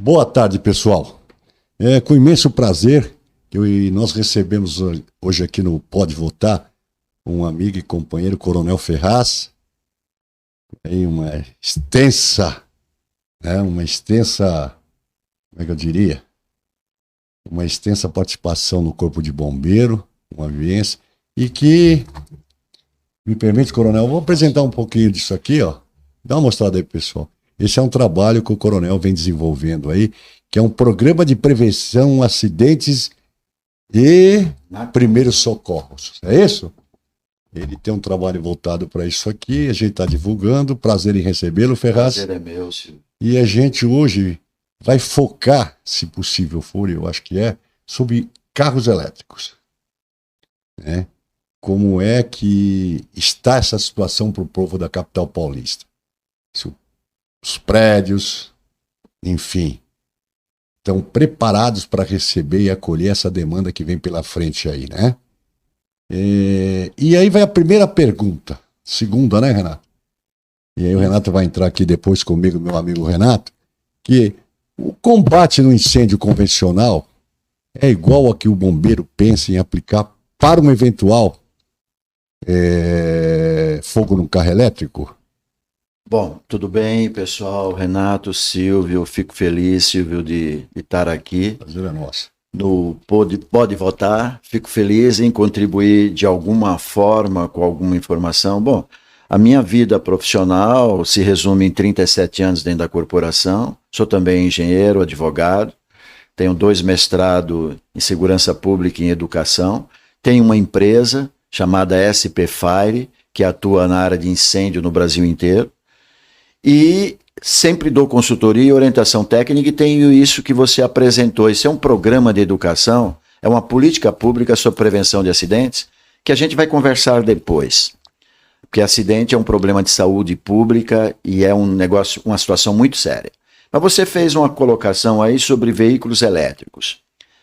Boa tarde, pessoal. É com imenso prazer que nós recebemos hoje aqui no Pode Votar um amigo e companheiro, Coronel Ferraz, em como é que eu diria? Uma extensa participação no Corpo de Bombeiro, uma vivência, e que, me permite, Coronel, eu vou apresentar um pouquinho disso aqui, ó. Dá uma mostrada aí, pessoal. Esse é um trabalho que o Coronel vem desenvolvendo aí, que é um programa de prevenção a acidentes e primeiros socorros. É isso? Ele tem um trabalho voltado para isso aqui, a gente está divulgando. Prazer em recebê-lo, Ferraz. Prazer é meu, Silvio. E a gente hoje vai focar, se possível for, eu acho que sobre carros elétricos. Né? Como é que está essa situação para o povo da capital paulista? Os prédios, enfim, estão preparados para receber e acolher essa demanda que vem pela frente aí, né? E aí vai a primeira pergunta, segunda, né, Renato? E aí o Renato vai entrar aqui depois comigo, meu amigo Renato, que o combate no incêndio convencional é igual ao que o bombeiro pensa em aplicar para um eventual fogo num carro elétrico? Bom, tudo bem, pessoal? Renato, Silvio, fico feliz, Silvio, de estar aqui. Prazer é nosso. No Pode Votar, fico feliz em contribuir de alguma forma com alguma informação. Bom, a minha vida profissional se resume em 37 anos dentro da corporação. Sou também engenheiro, advogado, tenho 2 mestrados em segurança pública e em educação. Tenho uma empresa chamada SP Fire, que atua na área de incêndio no Brasil inteiro. E sempre dou consultoria e orientação técnica e tenho isso que você apresentou. Esse é um programa de educação, é uma política pública sobre prevenção de acidentes que a gente vai conversar depois. Porque acidente é um problema de saúde pública e é um negócio, uma situação muito séria. Mas você fez uma colocação aí sobre veículos elétricos.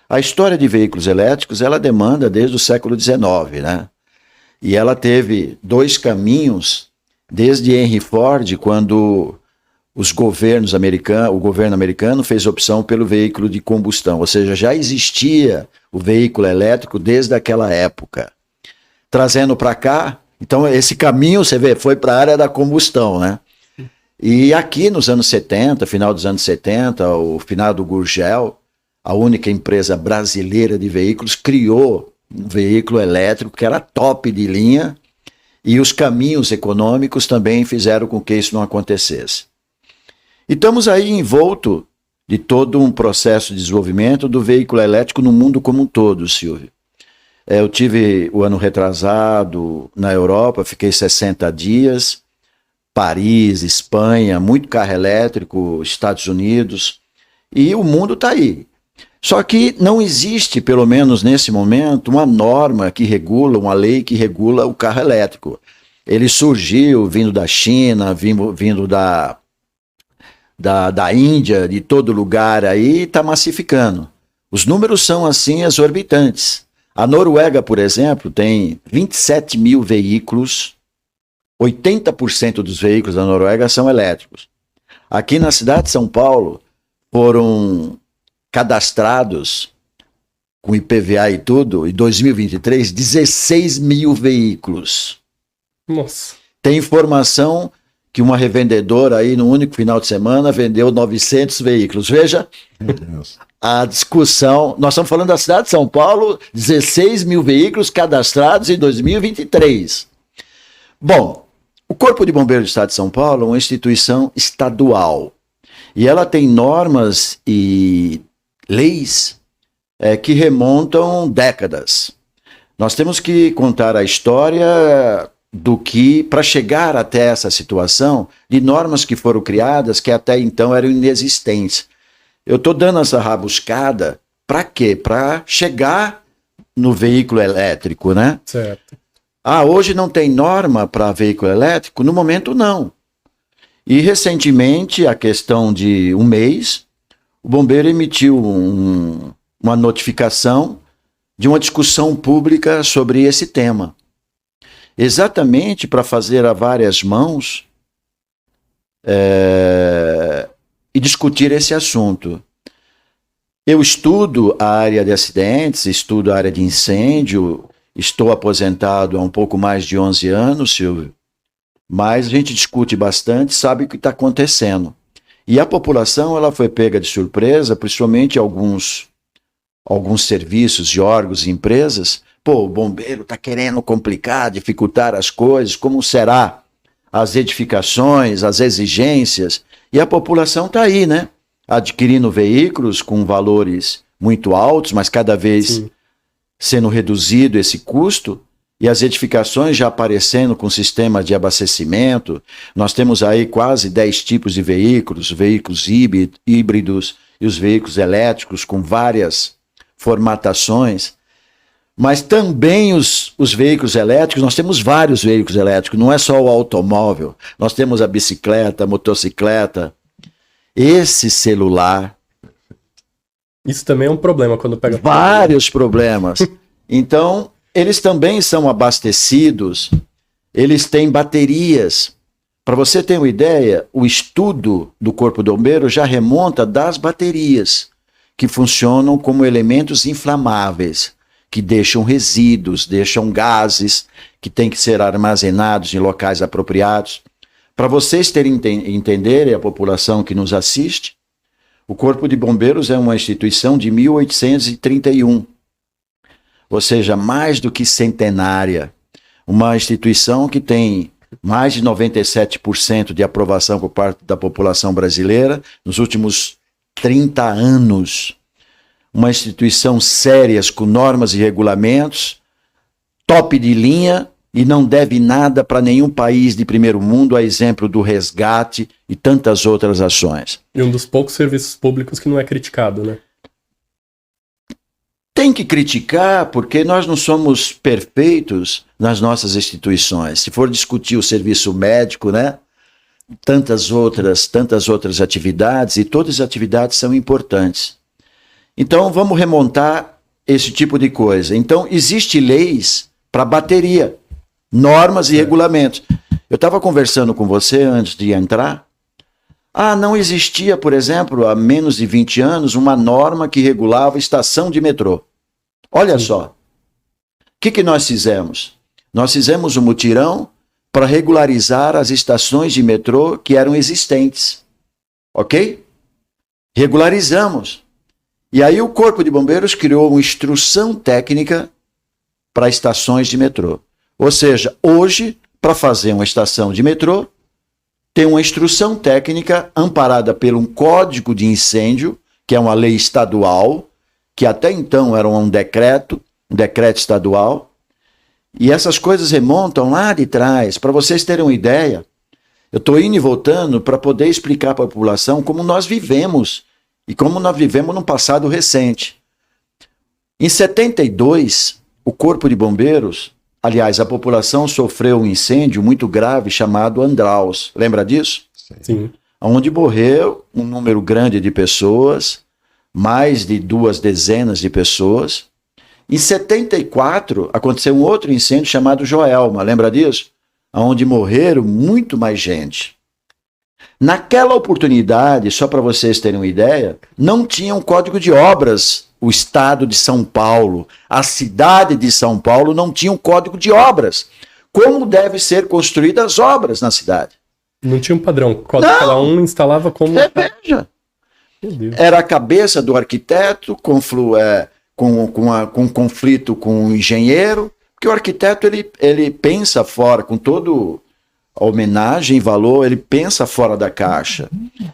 A história de veículos elétricos, ela demanda desde o século XIX, né? E ela teve 2 caminhos desde Henry Ford, quando o governo americano fez opção pelo veículo de combustão, ou seja, já existia o veículo elétrico desde aquela época. Trazendo para cá, então esse caminho, você vê, foi para a área da combustão, né? E aqui nos anos 70, final dos anos 70, o finado Gurgel, a única empresa brasileira de veículos, criou um veículo elétrico que era top de linha, e os caminhos econômicos também fizeram com que isso não acontecesse. E estamos aí envolto de todo um processo de desenvolvimento do veículo elétrico no mundo como um todo, Silvio. Eu tive o ano retrasado na Europa, fiquei 60 dias, Paris, Espanha, muito carro elétrico, Estados Unidos, e o mundo está aí. Só que não existe, pelo menos nesse momento, uma norma que regula, uma lei que regula o carro elétrico. Ele surgiu vindo da China, vindo da Índia, de todo lugar aí, está massificando. Os números são assim exorbitantes. A Noruega, por exemplo, tem 27 mil veículos, 80% dos veículos da Noruega são elétricos. Aqui na cidade de São Paulo foram cadastrados, com IPVA e tudo, em 2023, 16 mil veículos. Nossa. Tem informação que uma revendedora aí, no único final de semana, vendeu 900 veículos. Veja a discussão. Nós estamos falando da cidade de São Paulo, 16 mil veículos cadastrados em 2023. Bom, o Corpo de Bombeiros do Estado de São Paulo é uma instituição estadual. E ela tem normas e leis que remontam décadas. Nós temos que contar a história do que, para chegar até essa situação, de normas que foram criadas que até então eram inexistentes. Eu estou dando essa rabuscada para quê? Para chegar no veículo elétrico, né? Certo. Hoje não tem norma para veículo elétrico? No momento, não. E recentemente, a questão de um mês, o bombeiro emitiu uma notificação de uma discussão pública sobre esse tema. Exatamente para fazer a várias mãos e discutir esse assunto. Eu estudo a área de acidentes, estudo a área de incêndio, estou aposentado há um pouco mais de 11 anos, Silvio, mas a gente discute bastante, sabe o que está acontecendo. E a população ela foi pega de surpresa, principalmente alguns serviços de órgãos e empresas. Pô, o bombeiro está querendo complicar, dificultar as coisas, como será as edificações, as exigências? E a população está aí, né? Adquirindo veículos com valores muito altos, mas cada vez sendo reduzido esse custo, e as edificações já aparecendo com sistemas de abastecimento. Nós temos aí quase 10 tipos de veículos híbridos e os veículos elétricos com várias formatações. Mas também os veículos elétricos, nós temos vários veículos elétricos, não é só o automóvel. Nós temos a bicicleta, a motocicleta, esse celular. Isso também é um problema quando pega... Vários problemas. Então, eles também são abastecidos, eles têm baterias. Para você ter uma ideia, o estudo do Corpo de Bombeiro já remonta das baterias, que funcionam como elementos inflamáveis, que deixam resíduos, deixam gases, que têm que ser armazenados em locais apropriados. Para vocês entenderem, a população que nos assiste, o Corpo de Bombeiros é uma instituição de 1831, ou seja, mais do que centenária. Uma instituição que tem mais de 97% de aprovação por parte da população brasileira nos últimos 30 anos. Uma instituição séria, com normas e regulamentos, top de linha, e não deve nada para nenhum país de primeiro mundo, a exemplo do resgate e tantas outras ações. E um dos poucos serviços públicos que não é criticado, né? Tem que criticar, porque nós não somos perfeitos nas nossas instituições. Se for discutir o serviço médico, né? Tantas outras atividades, e todas as atividades são importantes. Então, vamos remontar esse tipo de coisa. Então, existem leis para bateria, normas e regulamentos. Eu estava conversando com você antes de entrar. Não existia, por exemplo, há menos de 20 anos, uma norma que regulava estação de metrô. Olha só. O que nós fizemos? Nós fizemos um mutirão para regularizar as estações de metrô que eram existentes. Ok? Regularizamos. E aí o Corpo de Bombeiros criou uma instrução técnica para estações de metrô. Ou seja, hoje, para fazer uma estação de metrô, tem uma instrução técnica amparada por um código de incêndio, que é uma lei estadual, que até então era um decreto estadual, e essas coisas remontam lá de trás. Para vocês terem uma ideia, eu estou indo e voltando para poder explicar para a população como nós vivemos, e como nós vivemos num passado recente. Em 72, o Corpo de Bombeiros, aliás, a população sofreu um incêndio muito grave chamado Andraus. Lembra disso? Sim. Onde morreu um número grande de pessoas, mais de 2 dezenas de pessoas. Em 74, aconteceu um outro incêndio chamado Joelma. Lembra disso? Onde morreram muito mais gente. Naquela oportunidade, só para vocês terem uma ideia, não tinha um código de obras. O estado de São Paulo, a cidade de São Paulo não tinha um código de obras. Como devem ser construídas as obras na cidade? Não tinha um padrão. Cada um instalava como... Veja. Era a cabeça do arquiteto com conflito com o engenheiro, porque o arquiteto ele pensa fora, com todo a homenagem e valor, ele pensa fora da caixa.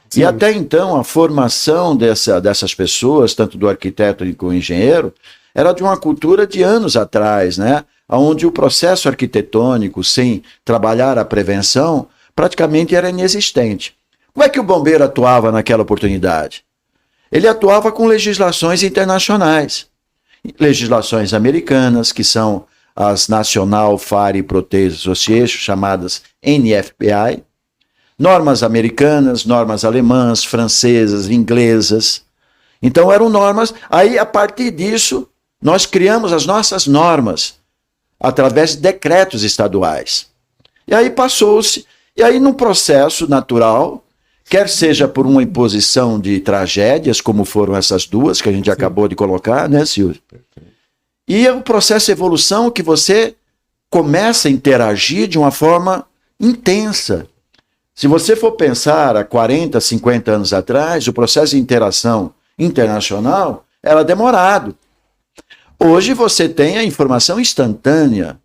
Sim. E até então a formação dessas pessoas, tanto do arquiteto e do engenheiro, era de uma cultura de anos atrás, né? Onde o processo arquitetônico, sem trabalhar a prevenção, praticamente era inexistente. Como é que o bombeiro atuava naquela oportunidade? Ele atuava com legislações internacionais, legislações americanas, que são as National Fire Protection Association, chamadas NFPA, normas americanas, normas alemãs, francesas, inglesas. Então eram normas. Aí, a partir disso, nós criamos as nossas normas através de decretos estaduais. E aí passou-se, e aí num processo natural, quer seja por uma imposição de tragédias, como foram essas duas que a gente acabou de colocar, né, Silvio? E é um processo de evolução que você começa a interagir de uma forma intensa. Se você for pensar há 40, 50 anos atrás, o processo de interação internacional era demorado. Hoje você tem a informação instantânea.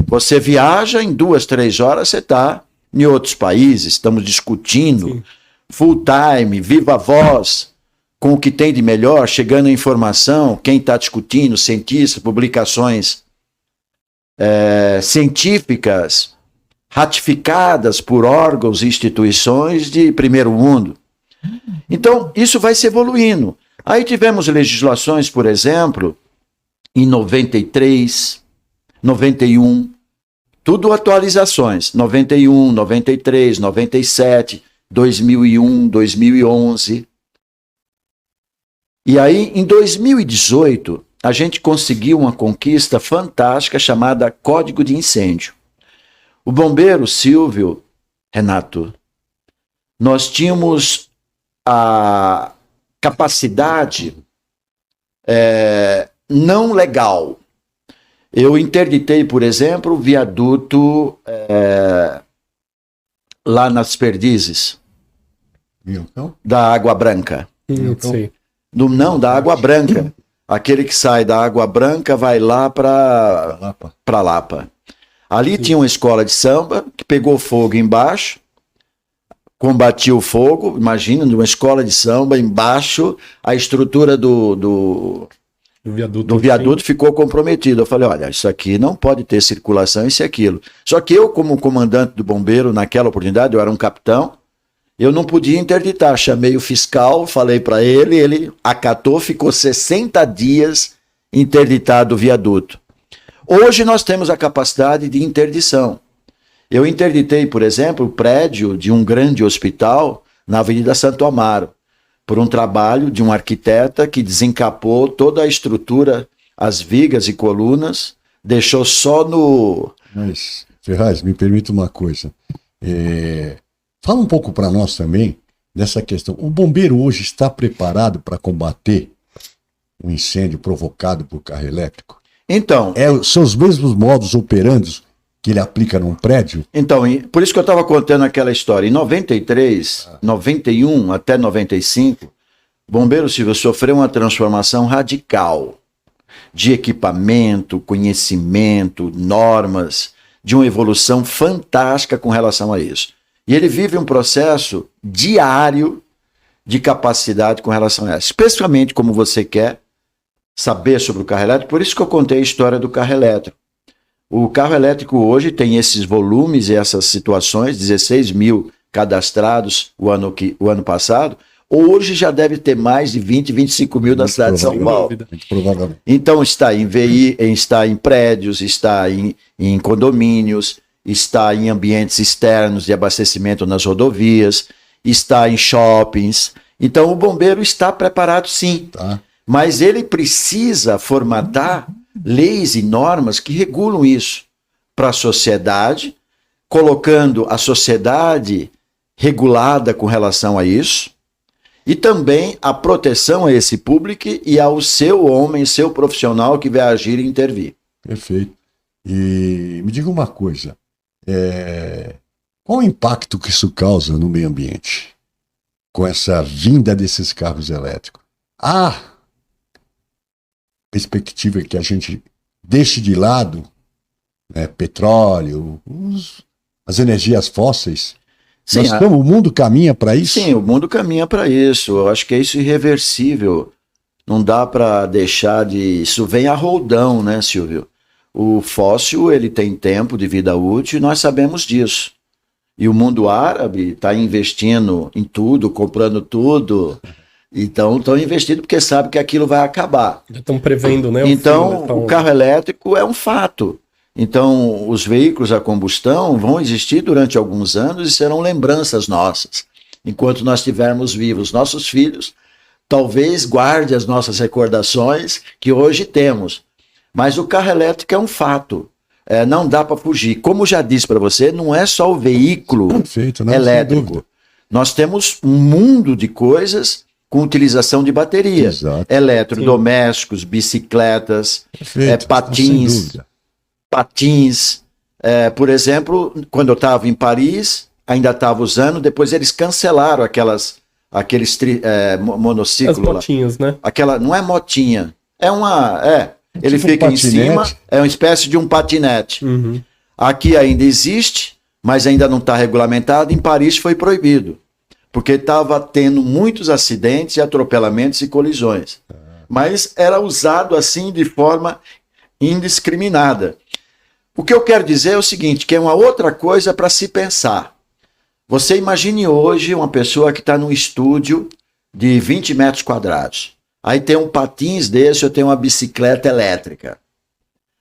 Você viaja, em 2, 3 horas você está em outros países, estamos discutindo, sim, full time, viva voz, com o que tem de melhor, chegando a informação, quem está discutindo, cientistas, publicações científicas ratificadas por órgãos e instituições de primeiro mundo. Então, isso vai se evoluindo. Aí tivemos legislações, por exemplo, em 93, 91, tudo atualizações, 91, 93, 97, 2001, 2011. E aí, em 2018, a gente conseguiu uma conquista fantástica chamada Código de Incêndio. O bombeiro Silvio, Renato, nós tínhamos a capacidade não legal. Eu interditei, por exemplo, o viaduto lá nas Perdizes, da Água Branca. Não, da Água Branca. Aquele que sai da Água Branca vai lá para Lapa. Ali tinha uma escola de samba que pegou fogo embaixo, combatiu o fogo. Imagina, numa escola de samba embaixo, a estrutura do viaduto ficou comprometida. Eu falei, olha, isso aqui não pode ter circulação, isso e aquilo. Só que eu, como comandante do bombeiro, naquela oportunidade, eu era um capitão, eu não podia interditar. Chamei o fiscal, falei para ele acatou, ficou 60 dias interditado o viaduto. Hoje nós temos a capacidade de interdição. Eu interditei, por exemplo, o prédio de um grande hospital na Avenida Santo Amaro, por um trabalho de um arquiteta que desencapou toda a estrutura, as vigas e colunas, deixou só no... Mas, Ferraz, me permita uma coisa. Fala um pouco para nós também dessa questão. O bombeiro hoje está preparado para combater um incêndio provocado por carro elétrico? Então... São os mesmos modos operandos que ele aplica num prédio? Então, por isso que eu estava contando aquela história. Em 93, 91 até 95, Bombeiro Silvio sofreu uma transformação radical de equipamento, conhecimento, normas, de uma evolução fantástica com relação a isso. E ele vive um processo diário de capacidade com relação a isso. Especialmente como você quer saber sobre o carro elétrico, por isso que eu contei a história do carro elétrico. O carro elétrico hoje tem esses volumes e essas situações, 16 mil cadastrados o ano passado, hoje já deve ter mais de 20, 25 mil na cidade de São Paulo. Provavelmente. Então está em está em prédios, está em condomínios, está em ambientes externos de abastecimento nas rodovias, está em shoppings. Então o bombeiro está preparado sim, mas ele precisa formatar leis e normas que regulam isso para a sociedade, colocando a sociedade regulada com relação a isso, e também a proteção a esse público e ao seu homem, seu profissional que vai agir e intervir. Perfeito. E me diga uma coisa, qual o impacto que isso causa no meio ambiente com essa vinda desses carros elétricos? Perspectiva que a gente deixe de lado petróleo, as energias fósseis. Sim, o mundo caminha para isso? Sim, o mundo caminha para isso. Eu acho que é isso irreversível. Não dá para deixar de... Isso vem a roldão, né, Silvio? O fóssil, ele tem tempo de vida útil e nós sabemos disso. E o mundo árabe está investindo em tudo, comprando tudo... Então, estão investindo porque sabem que aquilo vai acabar. Já estão prevendo, né? Então, o carro elétrico é um fato. Então, os veículos a combustão vão existir durante alguns anos e serão lembranças nossas. Enquanto nós estivermos vivos, nossos filhos talvez guardem as nossas recordações que hoje temos. Mas o carro elétrico é um fato. Não dá para fugir. Como já disse para você, não é só o veículo elétrico. nós temos um mundo de coisas com utilização de bateria. Exato. Eletrodomésticos, bicicletas, Perfeito. patins. Sem dúvida. Patins. Por exemplo, quando eu estava em Paris, ainda estava usando, depois eles cancelaram aqueles monociclos. As motinhas, né? Aquela, não é motinha, ele Tipo um fica em patinete. cima, é uma espécie de um patinete. Uhum. Aqui ainda existe, mas ainda não está regulamentado. Em Paris foi proibido, porque estava tendo muitos acidentes, atropelamentos e colisões. Mas era usado assim de forma indiscriminada. O que eu quero dizer é o seguinte, que é uma outra coisa para se pensar. Você imagine hoje uma pessoa que está num estúdio de 20 metros quadrados. Aí tem um patins desse, ou tem uma bicicleta elétrica.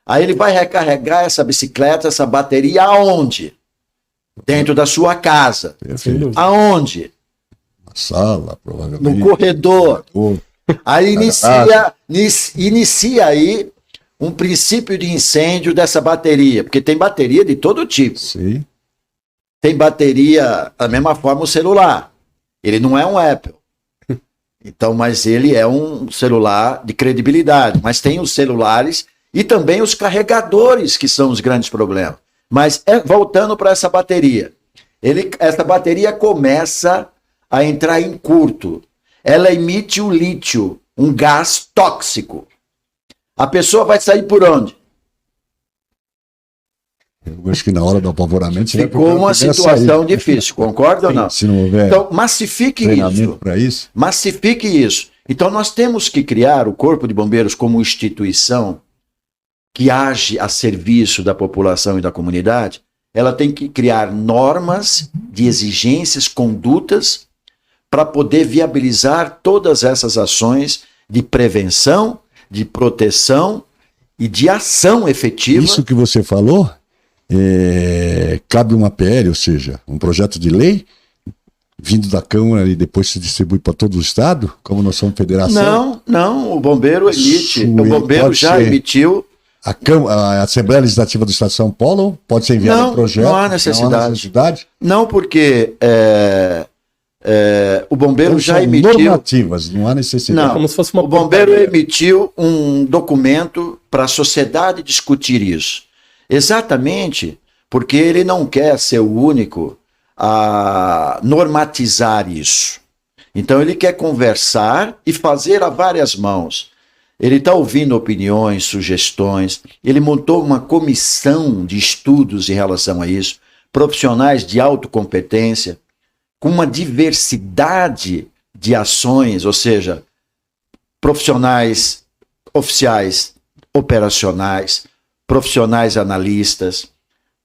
Aí ele vai recarregar essa bicicleta, essa bateria, aonde? Dentro da sua casa. Perfeito. Aonde? Na sala, provavelmente. No corredor. Aí inicia aí um princípio de incêndio dessa bateria, porque tem bateria de todo tipo. Sim. Tem bateria da mesma forma o celular. Ele não é um Apple. Então, mas ele é um celular de credibilidade. Mas tem os celulares e também os carregadores, que são os grandes problemas. Mas voltando para essa bateria. Essa bateria começa a entrar em curto. Ela emite o lítio, um gás tóxico. A pessoa vai sair por onde? Eu acho que na hora do apavoramento você vai Ficou procurar uma a primeira situação saída. difícil, concorda ou não? Se não houver Então, massifique treinamento isso. para isso. Massifique isso. Então, nós temos que criar o Corpo de Bombeiros como instituição que age a serviço da população e da comunidade. Ela tem que criar normas de exigências, condutas, para poder viabilizar todas essas ações de prevenção, de proteção e de ação efetiva. Isso que você falou, cabe uma PL, ou seja, um projeto de lei, vindo da Câmara e depois se distribui para todo o Estado, como nós somos federação? Não, o bombeiro emite. Isso, O bombeiro pode já ser. emitiu. A Assembleia Legislativa do Estado de São Paulo pode ser enviado Não, um projeto? não há necessidade. Não, porque o bombeiro Então, já são emitiu. normativas, não há necessidade. Não, Como se fosse uma o bombeiro portaria. emitiu um documento para a sociedade discutir isso. Exatamente porque ele não quer ser o único a normatizar isso. Então ele quer conversar e fazer a várias mãos. Ele está ouvindo opiniões, sugestões. Ele montou uma comissão de estudos em relação a isso, profissionais de autocompetência, com uma diversidade de ações, ou seja, profissionais oficiais operacionais, profissionais analistas,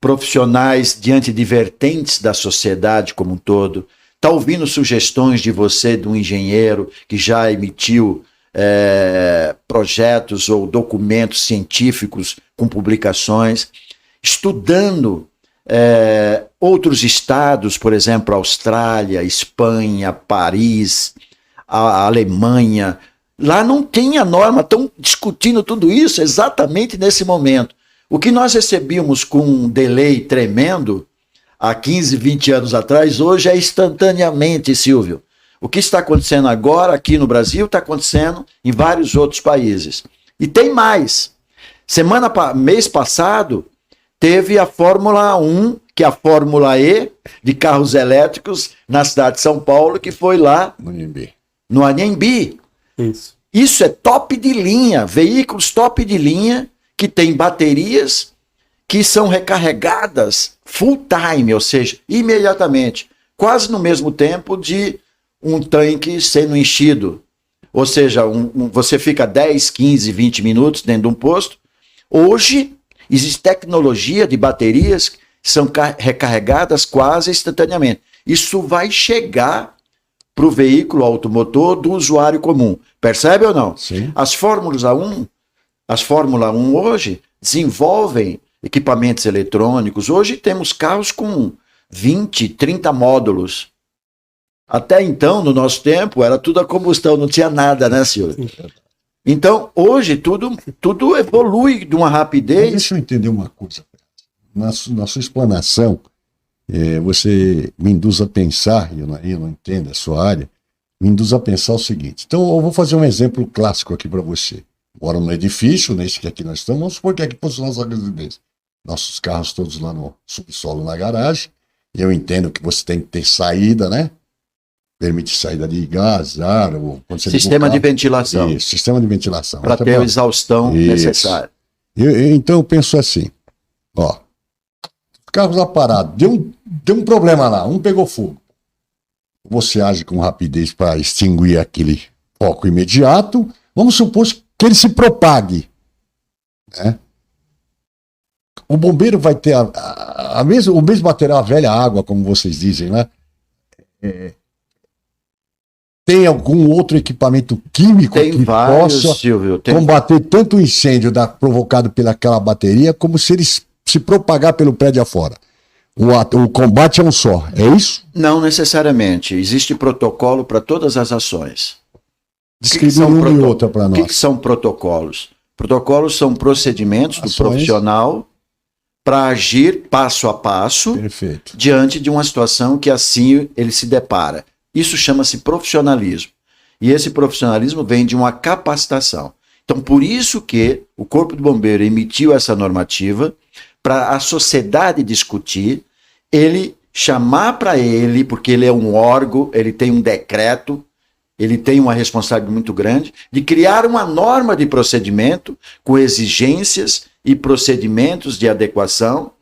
profissionais diante de vertentes da sociedade como um todo. Está ouvindo sugestões de você, de um engenheiro que já emitiu projetos ou documentos científicos com publicações, estudando outros estados, por exemplo, Austrália, Espanha, Paris, a Alemanha. Lá não tem a norma, estão discutindo tudo isso exatamente nesse momento. O que nós recebíamos com um delay tremendo há 15, 20 anos atrás, hoje é instantaneamente, Silvio. O que está acontecendo agora aqui no Brasil está acontecendo em vários outros países. E tem mais. Mês passado, teve a Fórmula 1, que é a Fórmula E, de carros elétricos, na cidade de São Paulo, que foi lá no Anhembi. Isso é top de linha, veículos top de linha, que tem baterias que são recarregadas full time, ou seja, imediatamente, quase no mesmo tempo de um tanque sendo enchido. Ou seja, você fica 10, 15, 20 minutos dentro de um posto. Hoje, existe tecnologia de baterias que são recarregadas quase instantaneamente. Isso vai chegar para o veículo automotor do usuário comum. Percebe ou não? Sim. As Fórmula 1 hoje desenvolvem equipamentos eletrônicos. Hoje temos carros com 20, 30 módulos. Até então, no nosso tempo, era tudo a combustão, não tinha nada, né, Silvio? Então, hoje, tudo evolui de uma rapidez. Mas deixa eu entender uma coisa. Na sua explanação, você me induz a pensar, eu não entendo a sua área, me induz a pensar o seguinte. Então, eu vou fazer um exemplo clássico aqui para você. Moro num edifício, nesse que aqui nós estamos, vamos supor que aqui fosse nossa residência. Nossos carros todos lá no subsolo, na garagem. Eu entendo que você tem que ter saída, né? Permite saída de gás, ar, ou quando você Sistema de ventilação. Isso, sistema de ventilação. Para ter a exaustão necessária. Então eu penso assim, ó, carros lá parados, deu um problema lá, um pegou fogo. Você age com rapidez para extinguir aquele foco imediato. Vamos supor que ele se propague, né? O bombeiro vai ter o mesmo material, a velha água, como vocês dizem, né? Tem algum outro equipamento químico que possa, Silvio, combater tanto o incêndio provocado pelaquela bateria, como se ele se propagar pelo prédio afora? O combate é um só, é isso? Não necessariamente. Existe protocolo para todas as ações. Descreve uma e outra para nós. O que são protocolos? Protocolos são procedimentos do profissional para agir passo a passo. Perfeito. Diante de uma situação que assim ele se depara. Isso chama-se profissionalismo. E esse profissionalismo vem de uma capacitação. Então, por isso que o Corpo de Bombeiro emitiu essa normativa para a sociedade discutir, ele chamar para ele, porque ele é um órgão, ele tem um decreto, ele tem uma responsabilidade muito grande, de criar uma norma de procedimento com exigências e procedimentos de adequação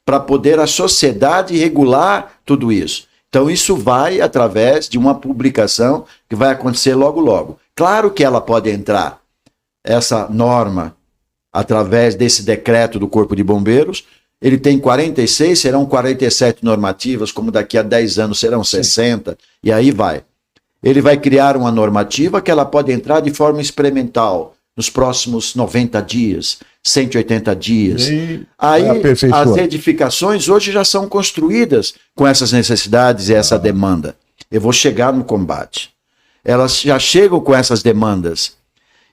para poder a sociedade regular tudo isso. Então, isso vai através de uma publicação que vai acontecer logo, logo. Claro que ela pode entrar, essa norma, através desse decreto do Corpo de Bombeiros. Ele tem 46, serão 47 normativas, como daqui a 10 anos serão 60, e aí vai. Ele vai criar uma normativa que ela pode entrar de forma experimental nos próximos 90 dias, 180 dias. Aí as edificações hoje já são construídas com essas necessidades e essa demanda. Eu vou chegar no combate. Elas já chegam com essas demandas.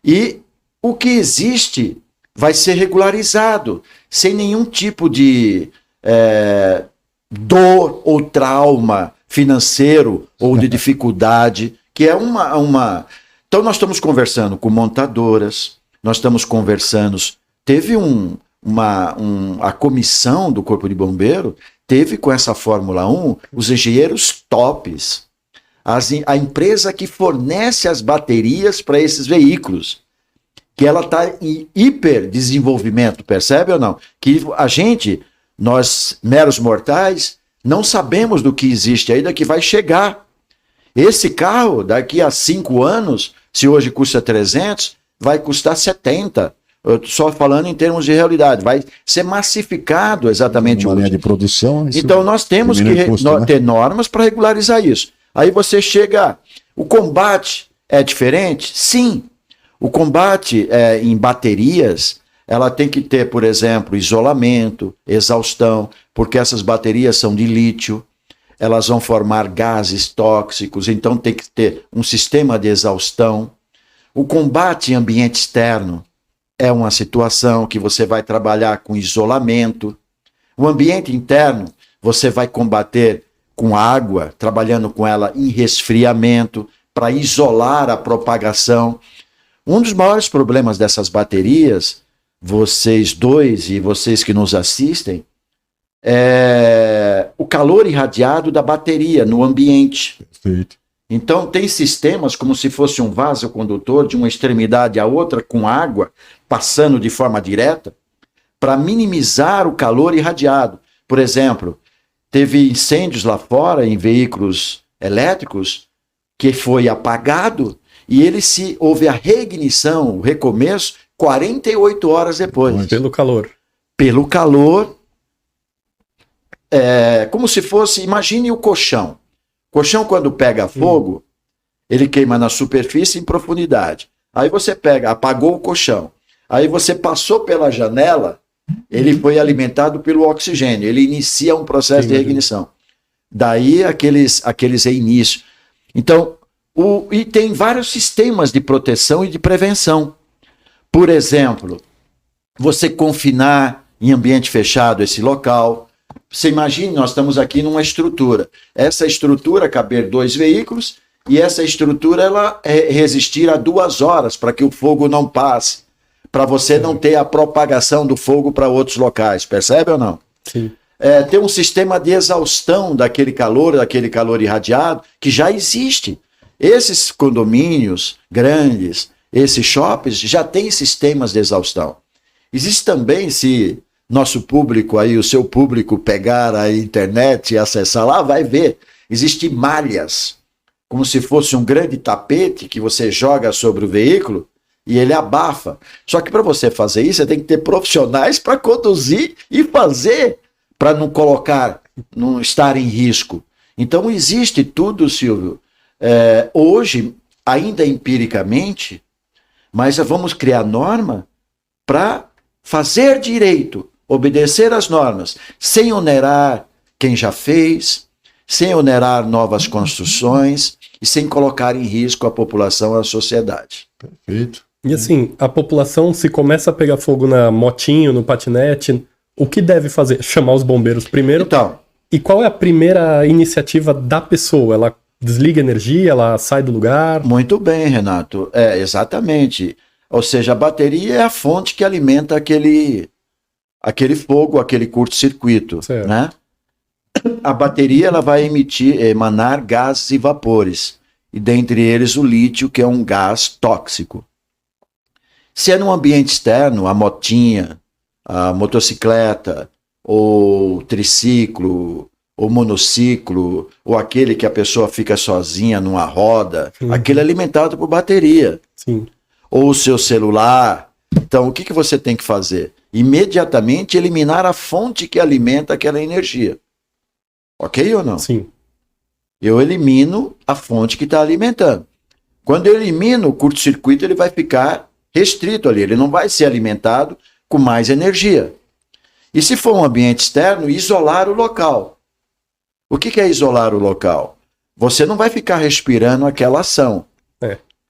E o que existe vai ser regularizado, sem nenhum tipo de dor ou trauma financeiro ou de dificuldade, que é uma... Então nós estamos conversando com montadoras, nós estamos conversando... Teve a comissão do Corpo de Bombeiro, teve com essa Fórmula 1 os engenheiros tops, a empresa que fornece as baterias para esses veículos, que ela está em hiperdesenvolvimento, percebe ou não? Que nós meros mortais, não sabemos do que existe ainda que vai chegar. Esse carro, daqui a 5 anos, se hoje custa 300, vai custar 70. Eu estou só falando em termos de realidade. Vai ser massificado exatamente uma linha de produção. Então nós temos que ter normas para regularizar isso. Aí você chega... O combate é diferente? Sim. O combate em baterias, ela tem que ter, por exemplo, isolamento, exaustão, porque essas baterias são de lítio, elas vão formar gases tóxicos, então tem que ter um sistema de exaustão. O combate em ambiente externo é uma situação que você vai trabalhar com isolamento. O ambiente interno, você vai combater com água, trabalhando com ela em resfriamento, para isolar a propagação. Um dos maiores problemas dessas baterias, vocês dois e vocês que nos assistem, é o calor irradiado da bateria no ambiente. Perfeito. Então tem sistemas como se fosse um vasocondutor de uma extremidade à outra com água passando de forma direta para minimizar o calor irradiado. Por exemplo, teve incêndios lá fora em veículos elétricos que foi apagado e houve a reignição, o recomeço, 48 horas depois. Pelo calor. Pelo calor, como se fosse, imagine o colchão. O colchão, quando pega fogo, ele queima na superfície em profundidade. Aí você apagou o colchão. Aí você passou pela janela, ele foi alimentado pelo oxigênio. Ele inicia um processo de reignição. Daí aqueles reinícios. Então, e tem vários sistemas de proteção e de prevenção. Por exemplo, você confinar em ambiente fechado esse local, Você imagine, nós estamos aqui numa estrutura. Essa estrutura caber 2 veículos e essa estrutura ela resistir a 2 horas para que o fogo não passe, para você não ter a propagação do fogo para outros locais. Percebe ou não? Sim. Tem um sistema de exaustão daquele calor irradiado que já existe. Esses condomínios grandes, esses shoppings, já têm sistemas de exaustão. Existe também, se nosso público aí, o seu público pegar a internet e acessar lá, vai ver, existem malhas, como se fosse um grande tapete que você joga sobre o veículo e ele abafa. Só que para você fazer isso, você tem que ter profissionais para conduzir e fazer, para não colocar, não estar em risco. Então existe tudo, Silvio, hoje, ainda empiricamente, mas vamos criar norma para fazer direito, obedecer às normas, sem onerar quem já fez, sem onerar novas construções e sem colocar em risco a população e a sociedade. Perfeito. E assim, a população, se começa a pegar fogo na motinho, no patinete, o que deve fazer? Chamar os bombeiros primeiro? Então, E qual é a primeira iniciativa da pessoa? Ela desliga a energia, ela sai do lugar? muito bem, Renato. Exatamente. Ou seja, a bateria é a fonte que alimenta aquele fogo, aquele curto-circuito, Certo. né? A bateria ela vai emanar gases e vapores, e dentre eles o lítio, que é um gás tóxico. Se é num ambiente externo, a motinha, a motocicleta, ou triciclo, ou monociclo, ou aquele que a pessoa fica sozinha numa roda, aquele é alimentado por bateria. Sim. Ou o seu celular. Então, o que você tem que fazer? Imediatamente eliminar a fonte que alimenta aquela energia. Ok ou não? Sim. Eu elimino a fonte que está alimentando. Quando eu elimino o curto-circuito, ele vai ficar restrito ali, ele não vai ser alimentado com mais energia. E se for um ambiente externo, isolar o local. O que é isolar o local? Você não vai ficar respirando aquela ação.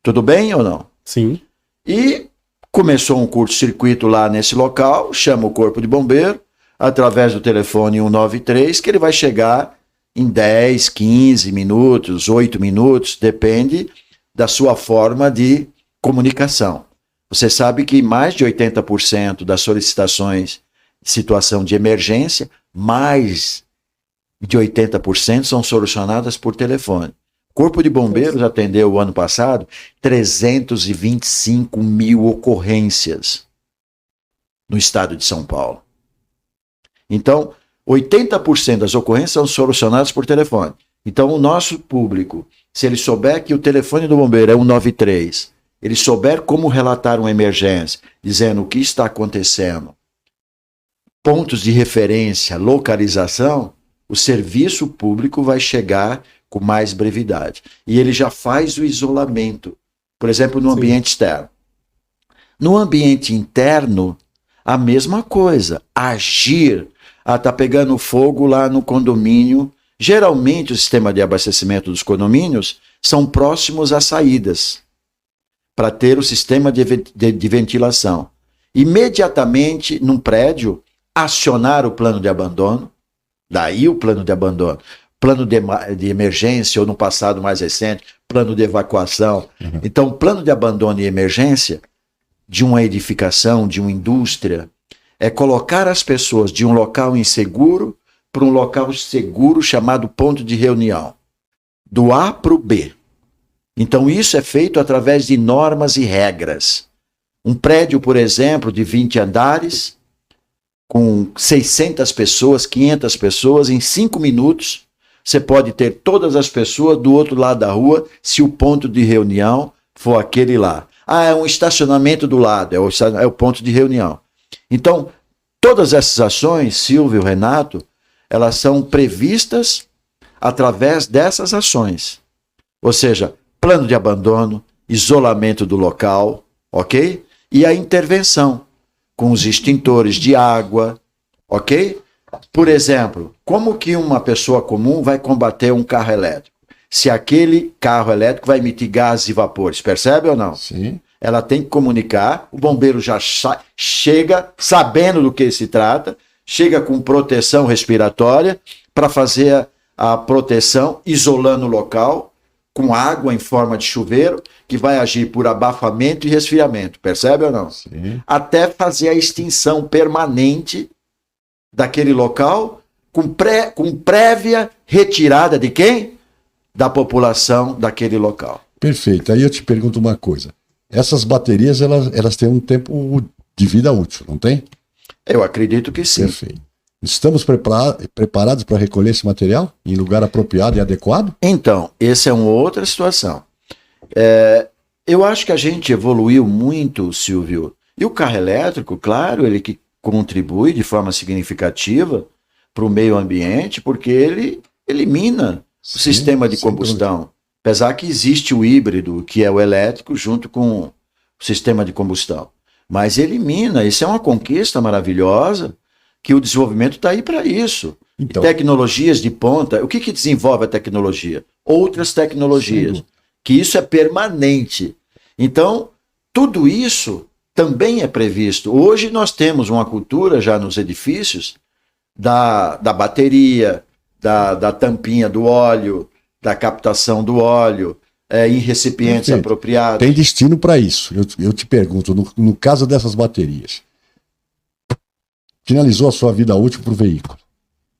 Tudo bem ou não? Sim. E começou um curto-circuito lá nesse local, chama o corpo de bombeiro, através do telefone 193, que ele vai chegar em 10, 15 minutos, 8 minutos, depende da sua forma de comunicação. Você sabe que mais de 80% das solicitações de situação de emergência, mais de 80% são solucionadas por telefone. O Corpo de Bombeiros atendeu o ano passado 325 mil ocorrências no estado de São Paulo. Então, 80% das ocorrências são solucionadas por telefone. Então, o nosso público, se ele souber que o telefone do bombeiro é 193, ele souber como relatar uma emergência, dizendo o que está acontecendo, pontos de referência, localização, o serviço público vai chegar com mais brevidade. E ele já faz o isolamento, por exemplo, no ambiente externo. No ambiente interno, a mesma coisa, agir. Tá pegando fogo lá no condomínio. Geralmente o sistema de abastecimento dos condomínios são próximos às saídas, para ter o sistema de ventilação. Imediatamente, num prédio, acionar o plano de abandono, daí o plano de abandono, plano de emergência, ou no passado mais recente, plano de evacuação. Então, o plano de abandono e emergência de uma edificação, de uma indústria, é colocar as pessoas de um local inseguro para um local seguro chamado ponto de reunião, do A para o B. Então, isso é feito através de normas e regras. Um prédio, por exemplo, de 20 andares, com 600 pessoas, 500 pessoas, em 5 minutos, você pode ter todas as pessoas do outro lado da rua, se o ponto de reunião for aquele lá. É um estacionamento do lado, é o ponto de reunião. Então, todas essas ações, Silvio, Renato, elas são previstas através dessas ações. Ou seja, plano de abandono, isolamento do local, ok? E a intervenção com os extintores de água, ok? Por exemplo, como que uma pessoa comum vai combater um carro elétrico? Se aquele carro elétrico vai emitir gases e vapores, percebe ou não? Sim. Ela tem que comunicar, o bombeiro já chega sabendo do que se trata, chega com proteção respiratória para fazer a proteção, isolando o local, com água em forma de chuveiro, que vai agir por abafamento e resfriamento, percebe ou não? Sim. Até fazer a extinção permanente daquele local, com prévia retirada de quem? Da população daquele local. Perfeito. Aí eu te pergunto uma coisa. Essas baterias, elas têm um tempo de vida útil, não tem? Eu acredito que sim. Perfeito. Estamos preparados para recolher esse material em lugar apropriado e adequado? Então, essa é uma outra situação. Eu acho que a gente evoluiu muito, Silvio. E o carro elétrico, claro, ele que contribui de forma significativa para o meio ambiente, porque ele elimina o sistema de combustão. Apesar que existe o híbrido, que é o elétrico, junto com o sistema de combustão. Mas elimina, isso é uma conquista maravilhosa, que o desenvolvimento está aí para isso. Então, Tecnologias de ponta, o que desenvolve a tecnologia? Outras tecnologias, que isso é permanente. Então, tudo isso também é previsto. Hoje nós temos uma cultura já nos edifícios da bateria, da tampinha do óleo, da captação do óleo, em recipientes perfeito. apropriados. Tem destino para isso. Eu te pergunto, no caso dessas baterias, finalizou a sua vida útil para o veículo.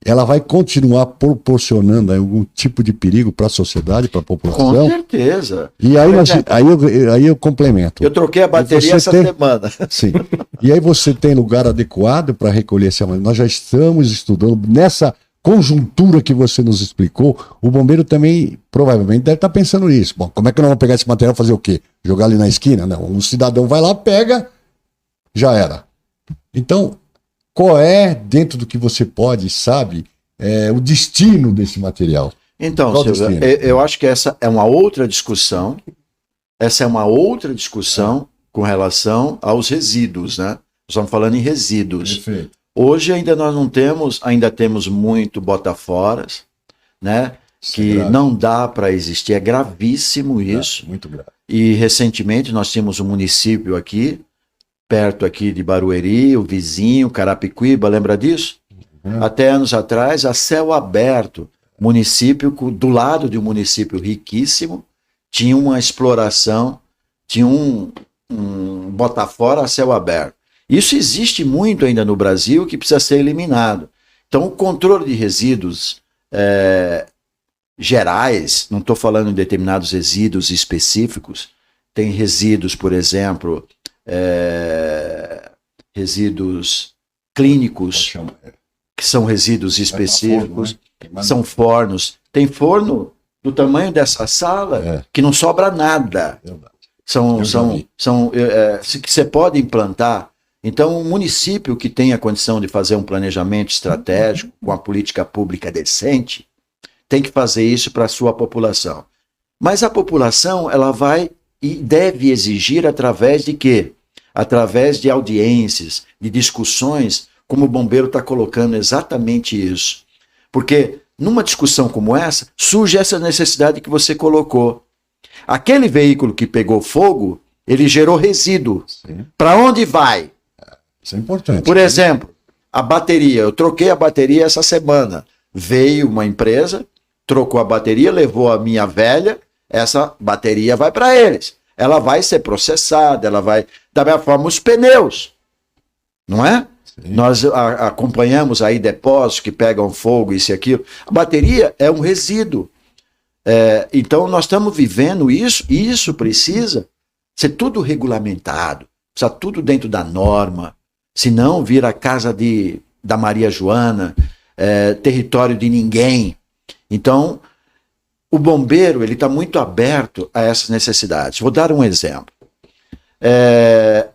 Ela vai continuar proporcionando algum tipo de perigo para a sociedade, para a população? Com certeza. E aí eu complemento. Eu troquei a bateria essa semana. Sim. E aí você tem lugar adequado para recolher esse material? Nós já estamos estudando nessa conjuntura que você nos explicou. O bombeiro também provavelmente deve estar pensando nisso. Bom, como é que nós vamos pegar esse material e fazer o quê? Jogar ali na esquina? Não. Um cidadão vai lá, pega, já era. Então, qual é, dentro do que você pode, sabe, o destino desse material? Então, Silvio, eu acho que essa é uma outra discussão. Essa é uma outra discussão com relação aos resíduos, né? Nós estamos falando em resíduos. Perfeito. Hoje ainda nós não temos, ainda temos muito botaforas, né? Que não dá para existir. É gravíssimo isso. Muito grave. E recentemente nós tínhamos um município aqui, perto aqui de Barueri, o vizinho, Carapicuíba, lembra disso? Até anos atrás, a céu aberto, município do lado de um município riquíssimo, tinha uma exploração, tinha um botafora a céu aberto. Isso existe muito ainda no Brasil, que precisa ser eliminado. Então, o controle de resíduos gerais, não estou falando em determinados resíduos específicos, tem resíduos, por exemplo, resíduos clínicos, que são resíduos específicos, são fornos. Tem forno do tamanho dessa sala que não sobra nada. Que você pode implantar. Então, um município que tem a condição de fazer um planejamento estratégico com a política pública decente, tem que fazer isso para a sua população. Mas a população, ela vai e deve exigir através de quê? Através de audiências, de discussões, como o bombeiro está colocando exatamente isso. Porque numa discussão como essa, surge essa necessidade que você colocou. Aquele veículo que pegou fogo, ele gerou resíduo. Para onde vai? Isso é importante. Por exemplo, a bateria. Eu troquei a bateria essa semana. Veio uma empresa, trocou a bateria, levou a minha velha, essa bateria vai para eles. Ela vai ser processada, ela vai... Da mesma forma, os pneus, não é? Sim. Nós acompanhamos aí depósitos que pegam fogo, isso e aquilo. A bateria é um resíduo. Então, nós estamos vivendo isso, e isso precisa ser tudo regulamentado, precisa tudo dentro da norma, senão vira a casa da Maria Joana, território de ninguém. Então, o bombeiro ele está muito aberto a essas necessidades. Vou dar um exemplo.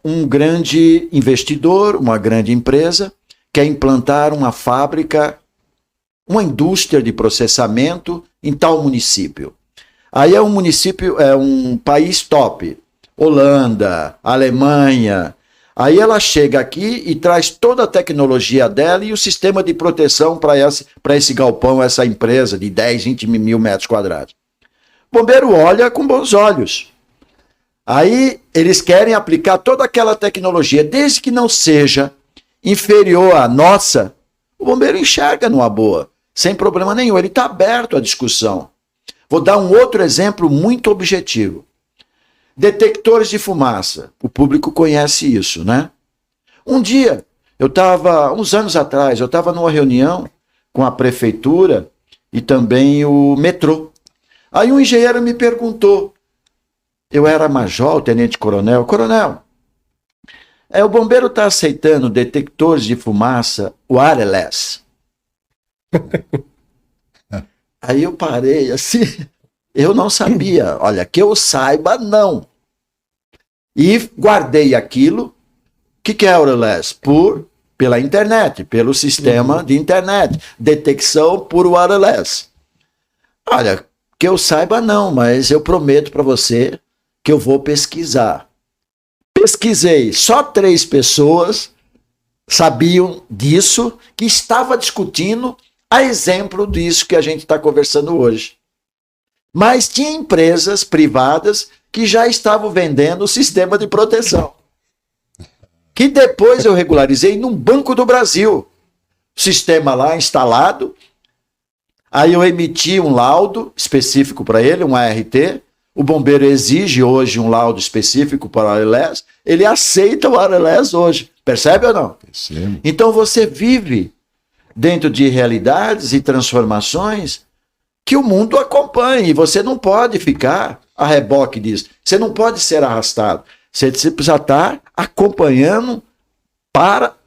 Um grande investidor, uma grande empresa, quer implantar uma fábrica, uma indústria de processamento em tal município. Aí é um município, é um país top, Holanda, Alemanha. Aí ela chega aqui e traz toda a tecnologia dela e o sistema de proteção para esse galpão, essa empresa de 10, 20 mil metros quadrados. O bombeiro olha com bons olhos. Aí eles querem aplicar toda aquela tecnologia, desde que não seja inferior à nossa, o bombeiro enxerga numa boa, sem problema nenhum, ele está aberto à discussão. Vou dar um outro exemplo muito objetivo. Detectores de fumaça, o público conhece isso, né? Um dia, uns anos atrás, eu estava numa reunião com a prefeitura e também o metrô. Aí um engenheiro me perguntou, eu era major, tenente-coronel, coronel, o bombeiro está aceitando detectores de fumaça wireless? Aí eu parei assim, eu não sabia, olha, que eu saiba, não. E guardei aquilo. O que é wireless? Pela internet, pelo sistema de internet. Detecção por wireless. Olha, que eu saiba não, mas eu prometo para você que eu vou pesquisar. Pesquisei, só 3 pessoas sabiam disso, que estava discutindo a exemplo disso que a gente está conversando hoje. Mas tinha empresas privadas que já estavam vendendo o sistema de proteção. Que depois eu regularizei num Banco do Brasil. Sistema lá instalado. Aí eu emiti um laudo específico para ele, um ART. O bombeiro exige hoje um laudo específico para o wireless. Ele aceita o wireless hoje. Percebe ou não? Percebo. Então você vive dentro de realidades e transformações que o mundo acompanha. E você não pode ficar a reboque disso. Você não pode ser arrastado. Você precisa estar acompanhando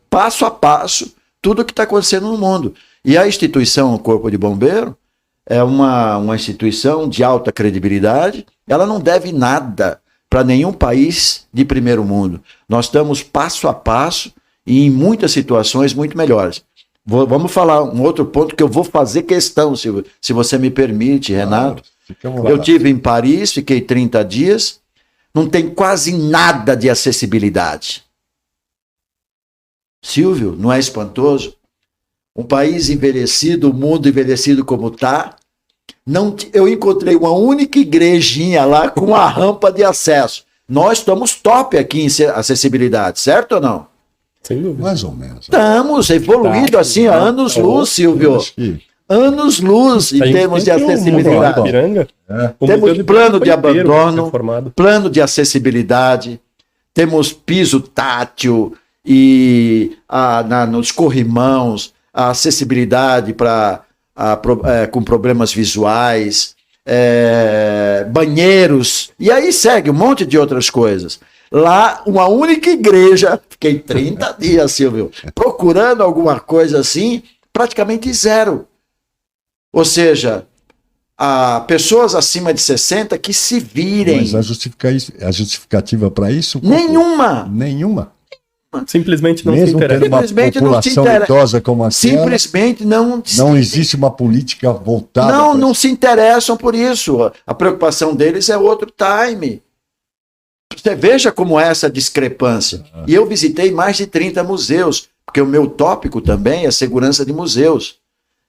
passo a passo tudo o que está acontecendo no mundo. E a instituição, o Corpo de Bombeiro, é uma instituição de alta credibilidade. Ela não deve nada para nenhum país de primeiro mundo. Nós estamos passo a passo e em muitas situações muito melhores. Vamos falar um outro ponto que eu vou fazer questão, se você me permite, Renato. Eu tive em Paris, fiquei 30 dias. Não tem quase nada de acessibilidade. Silvio, não é espantoso? Um país envelhecido, o mundo envelhecido como está. Eu encontrei uma única igrejinha lá com uma rampa de acesso. Nós estamos top aqui em acessibilidade, certo ou não? Sem dúvida. Mais ou menos. Estamos evoluindo assim há anos-luz, Silvio. Anos-luz em termos de acessibilidade. Temos plano de abandono, plano de acessibilidade, temos piso tátil e nos corrimãos, a acessibilidade com problemas visuais, banheiros, e aí segue um monte de outras coisas. Lá, uma única igreja, fiquei 30 dias, Silvio, procurando alguma coisa assim, praticamente zero. Ou seja, pessoas acima de 60 que se virem. Mas a justificativa para isso? Nenhuma. Nenhuma. Simplesmente não Mesmo se interessa. tendo uma população idosa como aquela, simplesmente não existe uma política voltada. Não se interessam por isso. A preocupação deles é outro time. Você veja como é essa discrepância. E eu visitei mais de 30 museus, porque o meu tópico também é segurança de museus.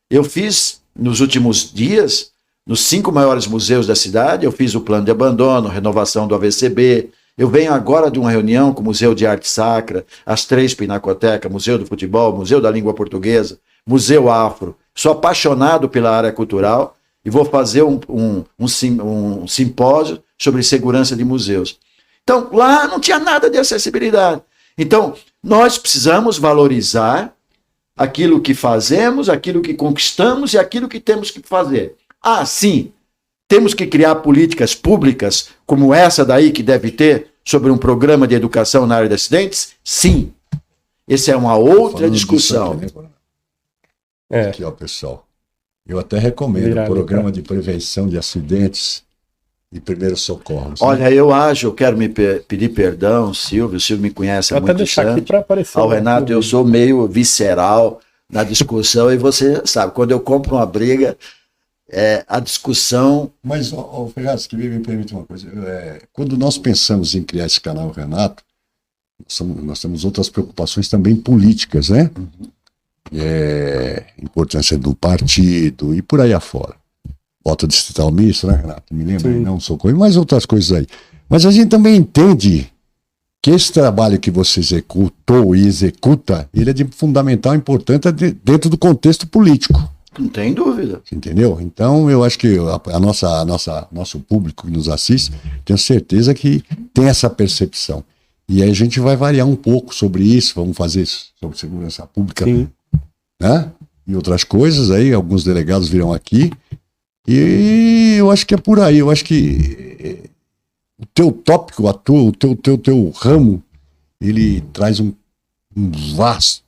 Eu fiz, nos últimos dias, nos 5 maiores museus da cidade, eu fiz o plano de abandono, renovação do AVCB. Eu venho agora de uma reunião com o Museu de Arte Sacra, as 3 Pinacotecas, Museu do Futebol, Museu da Língua Portuguesa, Museu Afro. Sou apaixonado pela área cultural e vou fazer um simpósio sobre segurança de museus. Então, lá não tinha nada de acessibilidade. Então, nós precisamos valorizar aquilo que fazemos, aquilo que conquistamos e aquilo que temos que fazer. Sim, temos que criar políticas públicas como essa daí que deve ter sobre um programa de educação na área de acidentes? Sim. Essa é uma outra discussão. Aqui, né? Aqui, ó, pessoal. Eu até recomendo o programa de prevenção de acidentes e primeiros socorros. Olha, né? Eu quero me pedir perdão, Silvio. O Silvio me conhece há muitos anos. Ao Renato, eu sou meio visceral na discussão e você sabe, quando eu compro uma briga, a discussão... Mas, Ferraz, que me permite uma coisa. Quando nós pensamos em criar esse canal, Renato, nós temos outras preocupações também políticas, né? Importância do partido e por aí afora. Voto distrital misto, né, Renato? Me lembra? Não sou coisa, mas outras coisas aí. Mas a gente também entende que esse trabalho que você executou e executa, ele é de fundamental importância dentro do contexto político. Não tem dúvida. Entendeu? Então, eu acho que nosso público que nos assiste, tenho certeza que tem essa percepção. E aí a gente vai variar um pouco sobre isso, vamos fazer isso sobre segurança pública, Sim. né? E outras coisas aí, alguns delegados virão aqui. E eu acho que é por aí. Eu acho que o teu tópico, o teu ramo, ele traz vastos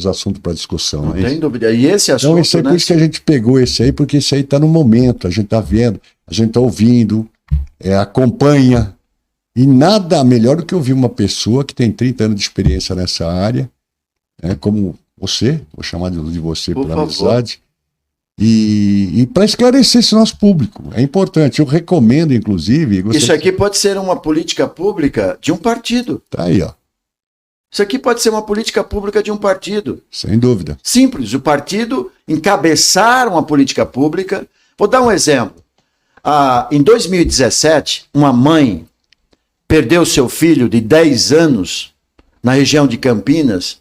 assuntos para discussão. Não tem dúvida. E esse assunto, então, isso é por isso que a gente pegou esse aí, porque esse aí está no momento, a gente está vendo, a gente está ouvindo, acompanha. E nada melhor do que ouvir uma pessoa que tem 30 anos de experiência nessa área, como você, vou chamar de você por amizade, e para esclarecer esse nosso público. É importante. Eu recomendo, inclusive. Isso aqui pode ser uma política pública de um partido. Tá aí, ó. Isso aqui pode ser uma política pública de um partido. Sem dúvida. Simples. O partido encabeçar uma política pública. Vou dar um exemplo. Em 2017, uma mãe perdeu seu filho de 10 anos na região de Campinas.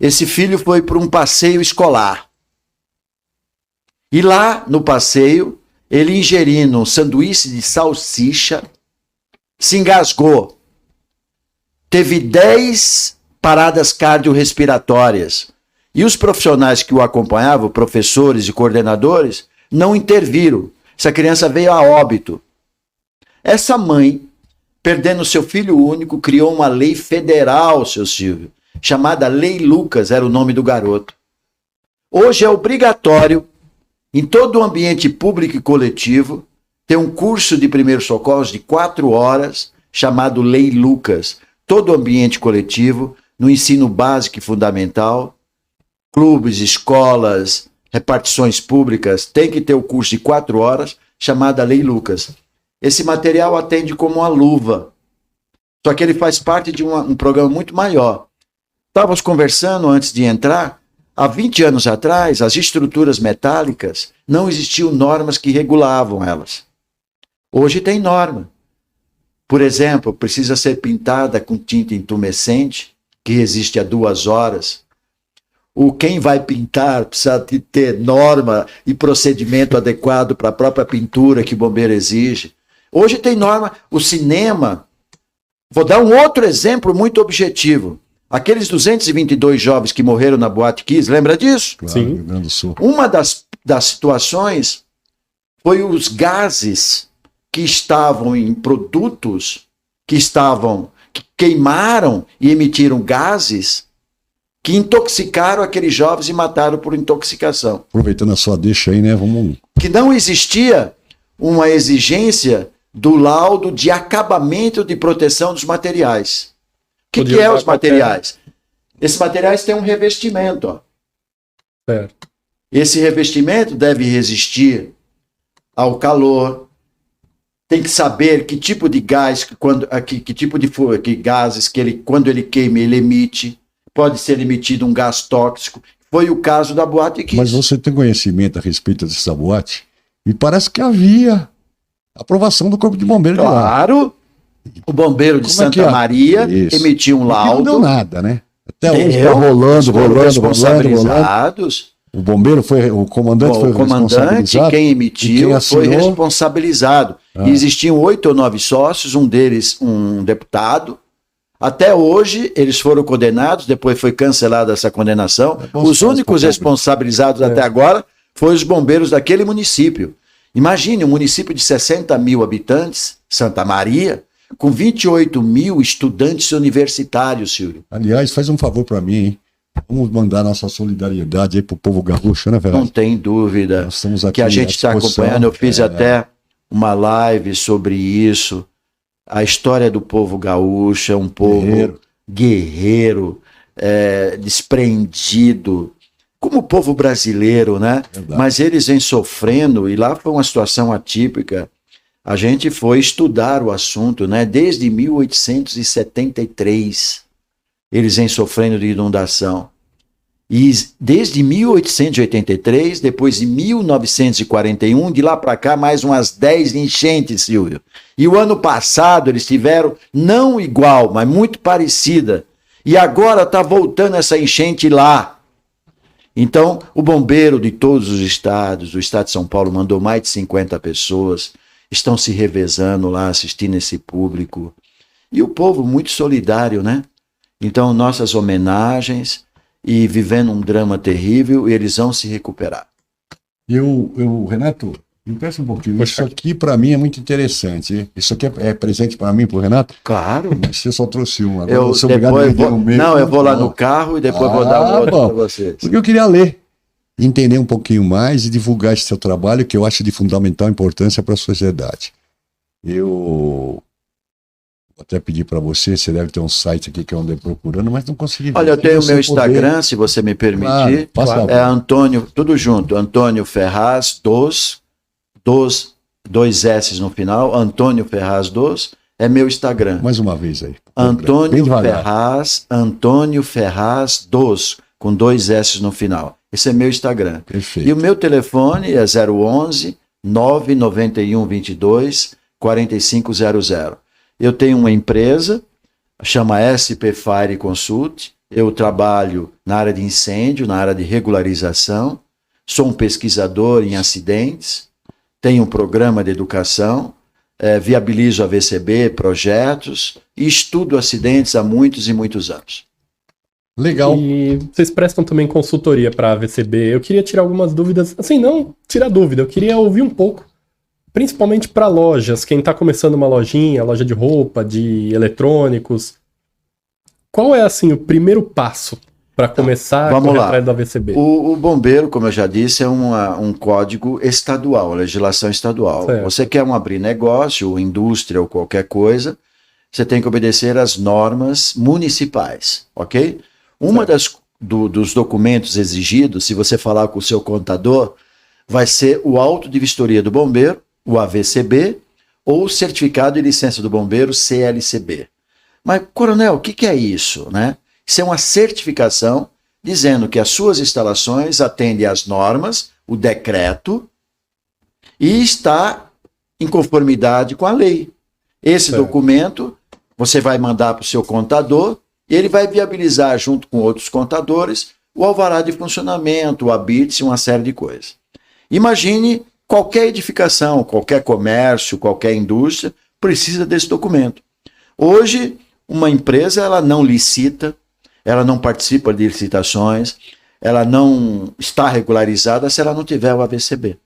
Esse filho foi para um passeio escolar. E lá no passeio, ele ingerindo um sanduíche de salsicha, se engasgou. Teve 10 paradas cardiorrespiratórias. E os profissionais que o acompanhavam, professores e coordenadores, não interviram. Essa criança veio a óbito. Essa mãe, perdendo seu filho único, criou uma lei federal, seu Silvio, chamada Lei Lucas, era o nome do garoto. Hoje é obrigatório, em todo o ambiente público e coletivo, ter um curso de primeiros socorros de 4 horas, chamado Lei Lucas. Todo o ambiente coletivo, no ensino básico e fundamental, clubes, escolas, repartições públicas, tem que ter o curso de 4 horas, chamada Lei Lucas. Esse material atende como uma luva. Só que ele faz parte de um programa muito maior. Estávamos conversando antes de entrar. Há 20 anos atrás, as estruturas metálicas, não existiam normas que regulavam elas. Hoje tem norma. Por exemplo, precisa ser pintada com tinta intumescente, que resiste a 2 horas. Quem vai pintar precisa ter norma e procedimento adequado para a própria pintura que o bombeiro exige. Hoje tem norma. O cinema, vou dar um outro exemplo muito objetivo. Aqueles 222 jovens que morreram na Boate Kiss, lembra disso? Claro, Sim. Rio Grande do Sul. Uma das situações foi os gases que estavam em produtos, que queimaram e emitiram gases que intoxicaram aqueles jovens e mataram por intoxicação. Aproveitando a sua deixa aí, né? Vamos. Que não existia uma exigência do laudo de acabamento de proteção dos materiais. O que é os materiais? Esses materiais têm um revestimento. Ó. Certo. Esse revestimento deve resistir ao calor. Tem que saber que tipo de gás, que tipo de gases que ele, quando ele queima, ele emite. Pode ser emitido um gás tóxico. Foi o caso da Boate Kiss. Mas você tem conhecimento a respeito dessa boate? Me parece que havia aprovação do Corpo de Bombeiros de lá. Claro. O bombeiro de Santa Maria emitiu um laudo. Não deu nada, né? Até hoje está rolando. O bombeiro o comandante foi responsabilizado. Quem emitiu foi responsabilizado. E existiam 8 ou 9 sócios, um deles um deputado. Até hoje eles foram condenados, depois foi cancelada essa condenação. Os únicos responsabilizados até agora foram os bombeiros daquele município. Imagine um município de 60 mil habitantes, Santa Maria, com 28 mil estudantes universitários, Silvio. Aliás, faz um favor para mim, hein? Vamos mandar nossa solidariedade aí pro povo gaúcho, né, Ferraz? Não tem dúvida que a gente está acompanhando. Eu fiz até uma live sobre isso. A história do povo gaúcho é um povo guerreiro, desprendido, como o povo brasileiro, né? Verdade. Mas eles vêm sofrendo, e lá foi uma situação atípica. A gente foi estudar o assunto, né? Desde 1873, eles vêm sofrendo de inundação. E desde 1883, depois de 1941, de lá para cá, mais umas 10 enchentes, Silvio. E o ano passado eles tiveram, não igual, mas muito parecida. E agora está voltando essa enchente lá. Então, o bombeiro de todos os estados, o estado de São Paulo mandou mais de 50 pessoas, estão se revezando lá, assistindo esse público. E o povo muito solidário, né? Então, nossas homenagens e vivendo um drama terrível, e eles vão se recuperar. Renato, me peça um pouquinho. Isso aqui para mim é muito interessante. Isso aqui é presente para mim, para o Renato? Claro. Mas você só trouxe um. Agora Eu vou lá no carro e depois vou dar um outro para vocês. Porque eu queria ler, entender um pouquinho mais e divulgar esse seu trabalho, que eu acho de fundamental importância para a sociedade. Eu vou até pedir para você deve ter um site aqui que eu andei procurando, mas não consegui ver. Olha, eu tenho o meu Instagram, se você me permitir. Claro, é Antônio, tudo junto, Antônio Ferraz dois S no final, Antônio Ferraz é meu Instagram. Mais uma vez aí. Antônio Ferraz com 2 S no final. Esse é meu Instagram. Perfeito. E o meu telefone é 011 991 22 4500. Eu tenho uma empresa, chama SP Fire Consult. Eu trabalho na área de incêndio, na área de regularização. Sou um pesquisador em acidentes. Tenho um programa de educação. Viabilizo a VCB, projetos. E estudo acidentes há muitos e muitos anos. Legal. E vocês prestam também consultoria para a VCB. Eu queria tirar algumas dúvidas. Assim, não tirar dúvida. Eu queria ouvir um pouco. Principalmente para lojas, quem está começando uma lojinha, loja de roupa, de eletrônicos. Qual é, assim, o primeiro passo para começar a correr atrás da VCB? O bombeiro, como eu já disse, é um código estadual, legislação estadual. Certo. Você quer abrir negócio, ou indústria, ou qualquer coisa, você tem que obedecer às normas municipais, ok? Uma dos documentos exigidos, se você falar com o seu contador, vai ser o auto de vistoria do bombeiro, o AVCB, ou o certificado de licença do bombeiro, CLCB. Mas, coronel, o que é isso, né? Isso é uma certificação dizendo que as suas instalações atendem às normas, o decreto, e está em conformidade com a lei. Esse documento você vai mandar para o seu contador e ele vai viabilizar, junto com outros contadores, o alvará de funcionamento, o habite e uma série de coisas. Imagine qualquer edificação, qualquer comércio, qualquer indústria precisa desse documento. Hoje, uma empresa ela não licita, ela não participa de licitações, ela não está regularizada se ela não tiver o AVCB.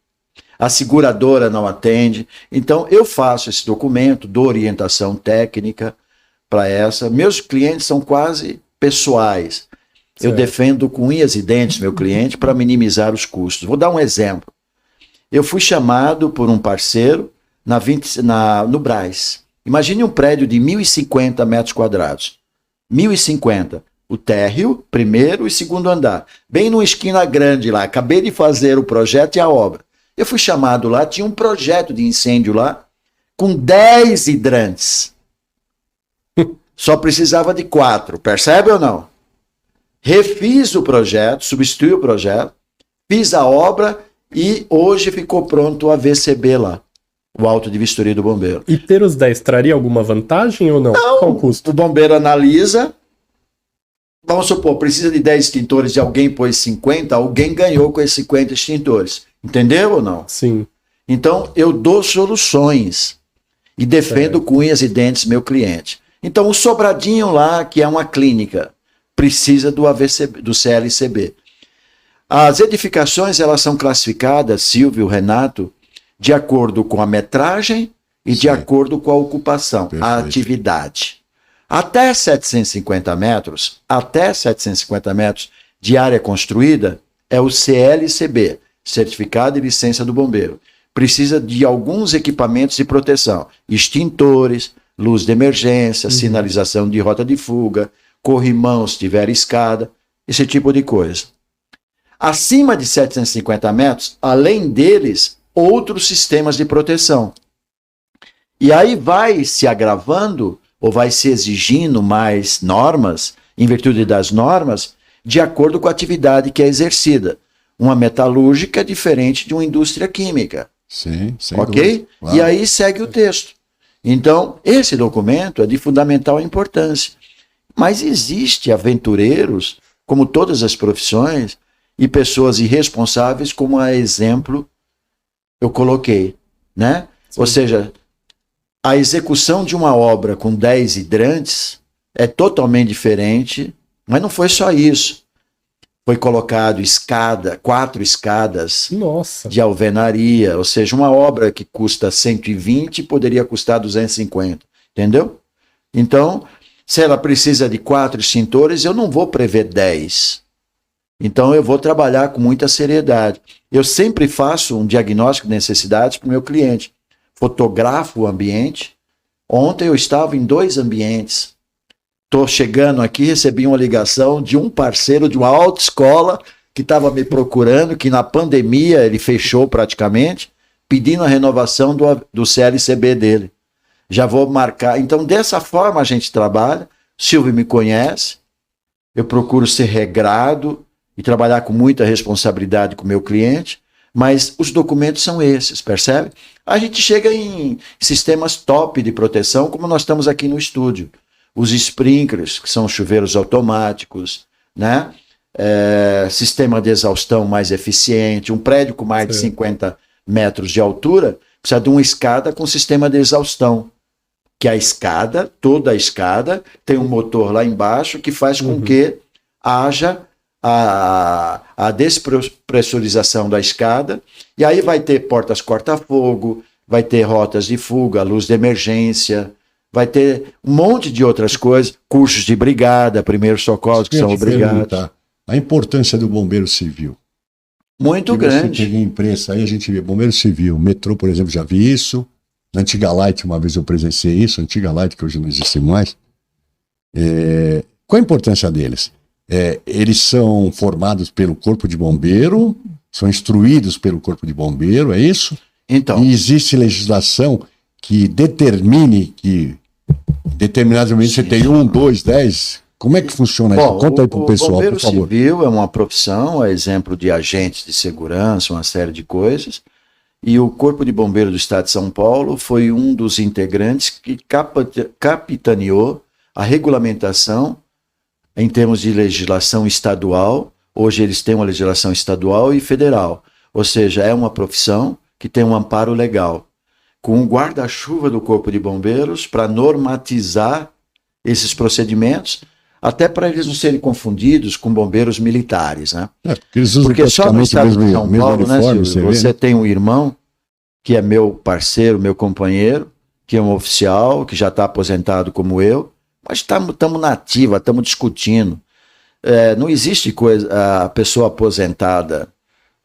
A seguradora não atende. Então, eu faço esse documento, dou orientação técnica para essa. Meus clientes são quase pessoais. Eu defendo com unhas e dentes meu cliente para minimizar os custos. Vou dar um exemplo. Eu fui chamado por um parceiro no Brás. Imagine um prédio de 1.050 metros quadrados. 1.050. O térreo, primeiro e segundo andar. Bem numa esquina grande lá. Acabei de fazer o projeto e a obra. Eu fui chamado lá, tinha um projeto de incêndio lá, com 10 hidrantes. Só precisava de 4. Percebe ou não? Refiz o projeto, substituí o projeto, fiz a obra e hoje ficou pronto o AVCB lá, o auto de vistoria do bombeiro. E ter os 10 traria alguma vantagem ou não? Não, qual o custo? O bombeiro analisa, vamos supor, precisa de 10 extintores e alguém pôs 50, alguém ganhou com esses 50 extintores. Entendeu ou não? Sim. Então, eu dou soluções e defendo com unhas e dentes meu cliente. Então, o Sobradinho lá, que é uma clínica, precisa do AVCB, do CLCB. As edificações, elas são classificadas, Silvio, Renato, de acordo com a metragem e de acordo com a ocupação, a atividade. Até 750 metros de área construída é o CLCB, Certificado e Licença do Bombeiro. Precisa de alguns equipamentos de proteção, extintores, luz de emergência, sinalização de rota de fuga, corrimão se tiver escada, esse tipo de coisa. Acima de 750 metros, além deles, outros sistemas de proteção. E aí vai se agravando, ou vai se exigindo mais normas, em virtude das normas, de acordo com a atividade que é exercida. Uma metalúrgica é diferente de uma indústria química. Sim, sem ok? dúvida, claro. E aí segue o texto. Então, esse documento é de fundamental importância. Mas existe aventureiros, como todas as profissões, e pessoas irresponsáveis, como a exemplo eu coloquei, né? Sim. Ou seja, a execução de uma obra com 10 hidrantes é totalmente diferente, mas não foi só isso. Foi colocado 4 escadas Nossa. de alvenaria, ou seja, uma obra que custa 120 poderia custar 250, entendeu? Então, se ela precisa de 4 extintores, eu não vou prever 10. Então, eu vou trabalhar com muita seriedade. Eu sempre faço um diagnóstico de necessidades para o meu cliente. Fotografo o ambiente. Ontem eu estava em 2 ambientes. Estou chegando aqui, recebi uma ligação de um parceiro de uma autoescola que estava me procurando, que na pandemia ele fechou praticamente, pedindo a renovação do CLCB dele. Já vou marcar. Então, dessa forma a gente trabalha. Silvio me conhece. Eu procuro ser regrado e trabalhar com muita responsabilidade com o meu cliente, mas os documentos são esses, percebe? A gente chega em sistemas top de proteção, como nós estamos aqui no estúdio. Os sprinklers, que são chuveiros automáticos, né? Sistema de exaustão mais eficiente, um prédio com mais de 50 metros de altura, precisa de uma escada com sistema de exaustão, que a escada, toda a escada, tem um motor lá embaixo que faz com que haja a despressurização da escada, e aí vai ter portas corta-fogo, vai ter rotas de fuga, luz de emergência, vai ter um monte de outras coisas, cursos de brigada, primeiros socorros que são obrigados. A importância do bombeiro civil. Muito grande. Você pega a imprensa aí, a gente vê bombeiro civil, metrô, por exemplo, já vi isso, na Antiga Light, uma vez eu presenciei isso, Antiga Light, que hoje não existe mais. Qual a importância deles? Eles são formados pelo Corpo de Bombeiro, são instruídos pelo Corpo de Bombeiro, é isso? Então, E existe legislação que determine que em determinados momentos você tem 1, 2, 10. Como é que funciona isso? Conta aí para o pessoal, por favor. O bombeiro civil é uma profissão, é exemplo de agentes de segurança, uma série de coisas. E o Corpo de Bombeiro do Estado de São Paulo foi um dos integrantes que capitaneou a regulamentação em termos de legislação estadual. Hoje eles têm uma legislação estadual e federal. Ou seja, é uma profissão que tem um amparo legal, com um guarda-chuva do Corpo de Bombeiros para normatizar esses procedimentos, até para eles não serem confundidos com bombeiros militares, né? Porque só no estado de São Paulo, né, Silvio, você tem um irmão que é meu parceiro, meu companheiro, que é um oficial, que já está aposentado como eu, mas estamos na ativa, estamos discutindo. Não existe a pessoa aposentada.